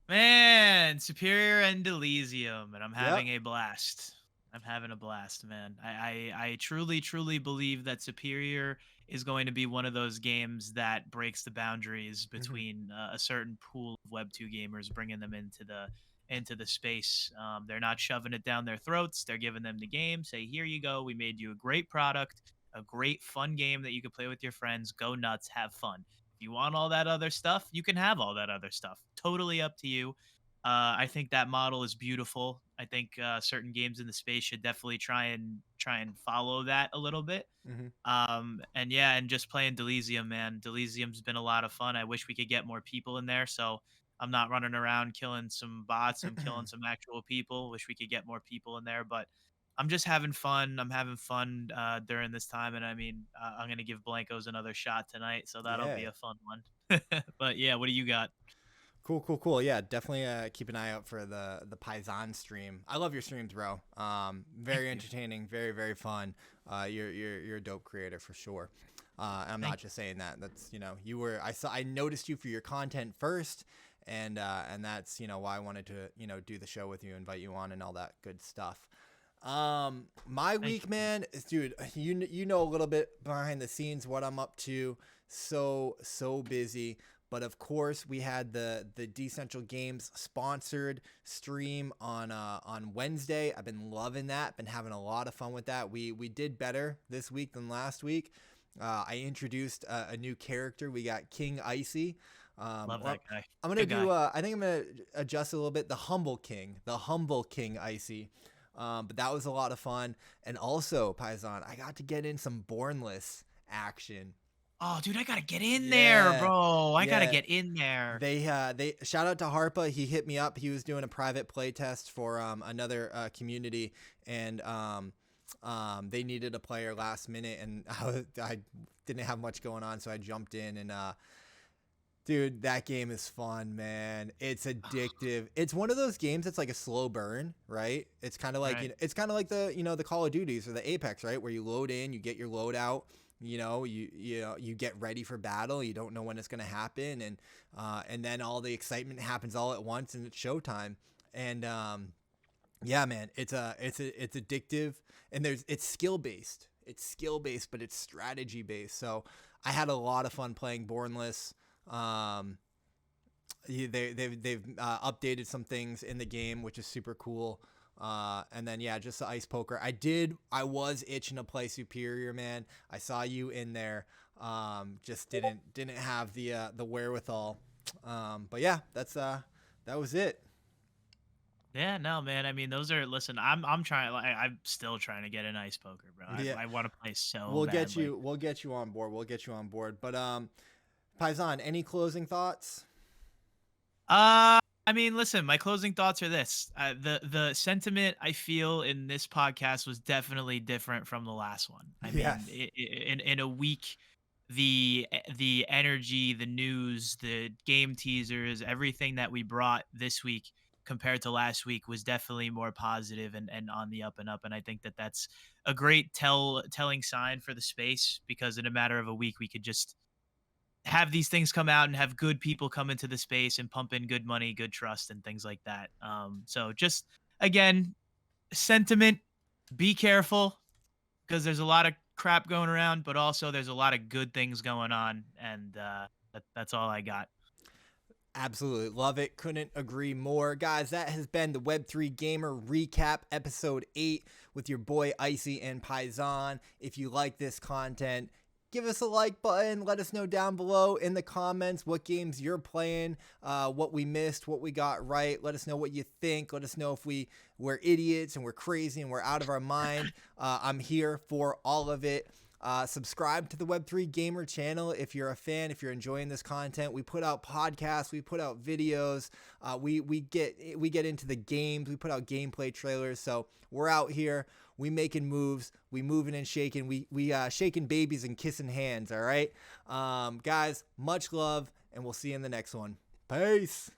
Man, Superior and Delysium, and I'm having a blast. I'm having a blast, man. I truly believe that Superior is going to be one of those games that breaks the boundaries between a certain pool of Web2 gamers, bringing them into the space. They're not shoving it down their throats. They're giving them the game. Say, here you go. We made you a great product, a great fun game that you can play with your friends. Go nuts, have fun. If you want all that other stuff, you can have all that other stuff. Totally up to you. I think that model is beautiful. I think certain games in the space should definitely try and follow that a little bit. And just playing Delysium, man. Delysium's been a lot of fun. I wish we could get more people in there. So I'm not running around killing some bots. I'm killing some actual people. Wish we could get more people in there, but I'm just having fun. I'm having fun during this time. And I mean, I'm going to give Blankos another shot tonight. So that'll be a fun one. But yeah, what do you got? Cool. Yeah, definitely keep an eye out for the Paisan stream. I love your streams, bro. Very entertaining, very fun. You're a dope creator for sure. I'm not just saying that. That's, you know, I noticed you for your content first, and that's, you know, why I wanted to, you know, do the show with you, invite you on, and all that good stuff. My week, man, is, dude, you know a little bit behind the scenes what I'm up to. So busy. But of course, we had the Decentral Games sponsored stream on Wednesday. I've been loving that. Been having a lot of fun with that. We did better this week than last week. I introduced a new character. We got King Icy. Love that guy. I'm gonna do. I think I'm gonna adjust a little bit. The humble King Icy. But that was a lot of fun. And also, Paisan, I got to get in some Bornless action. Oh, dude, I gotta get in there, bro. I gotta get in there. They shout out to Harpa. He hit me up. He was doing a private play test for another community, and they needed a player last minute, and I didn't have much going on, so I jumped in. And dude, that game is fun, man. It's addictive. It's one of those games that's like a slow burn, right? It's kind of like it's kind of like the Call of Duties or the Apex, right? Where you load in, you get your load out. You know, you get ready for battle. You don't know when it's going to happen, and then all the excitement happens all at once, and it's showtime. And yeah, man, it's addictive, and it's skill based. It's skill based, but it's strategy based. So I had a lot of fun playing Bornless. They've updated some things in the game, which is super cool. And then just the ice poker. I was itching to play Superior, man. I saw you in there. Just didn't have the wherewithal. But yeah, that was it. Yeah, no, man. I mean, listen, I'm trying, I'm still trying to get an ice poker, bro. I want to play so We'll badly. get you on board. But Paisan, any closing thoughts? I mean, listen, my closing thoughts are this. The sentiment I feel in this podcast was definitely different from the last one. I mean, Yes. in a week, the energy, the news, the game teasers, everything that we brought this week compared to last week was definitely more positive and on the up and up. And I think that that's a great telling sign for the space, because in a matter of a week, we could just have these things come out and have good people come into the space and pump in good money, good trust, and things like that. So just again, sentiment, be careful, because there's a lot of crap going around, but also there's a lot of good things going on. And that's all I got. Absolutely love it. Couldn't agree more. Guys, that has been the Web3 Gamer Recap Episode 8 with your boy Icy and Paisan. If you like this content, give us a like button. Let us know down below in the comments what games you're playing, what we missed, what we got right. Let us know what you think. Let us know if we're idiots and we're crazy and we're out of our mind. I'm here for all of it. Subscribe to the Web3 Gamer channel if you're a fan, if you're enjoying this content. We put out podcasts, we put out videos, we get into the games, we put out gameplay trailers. So we're out here, we making moves, we moving and shaking, we shaking babies and kissing hands. All right, guys, much love, and we'll see you in the next one. Peace.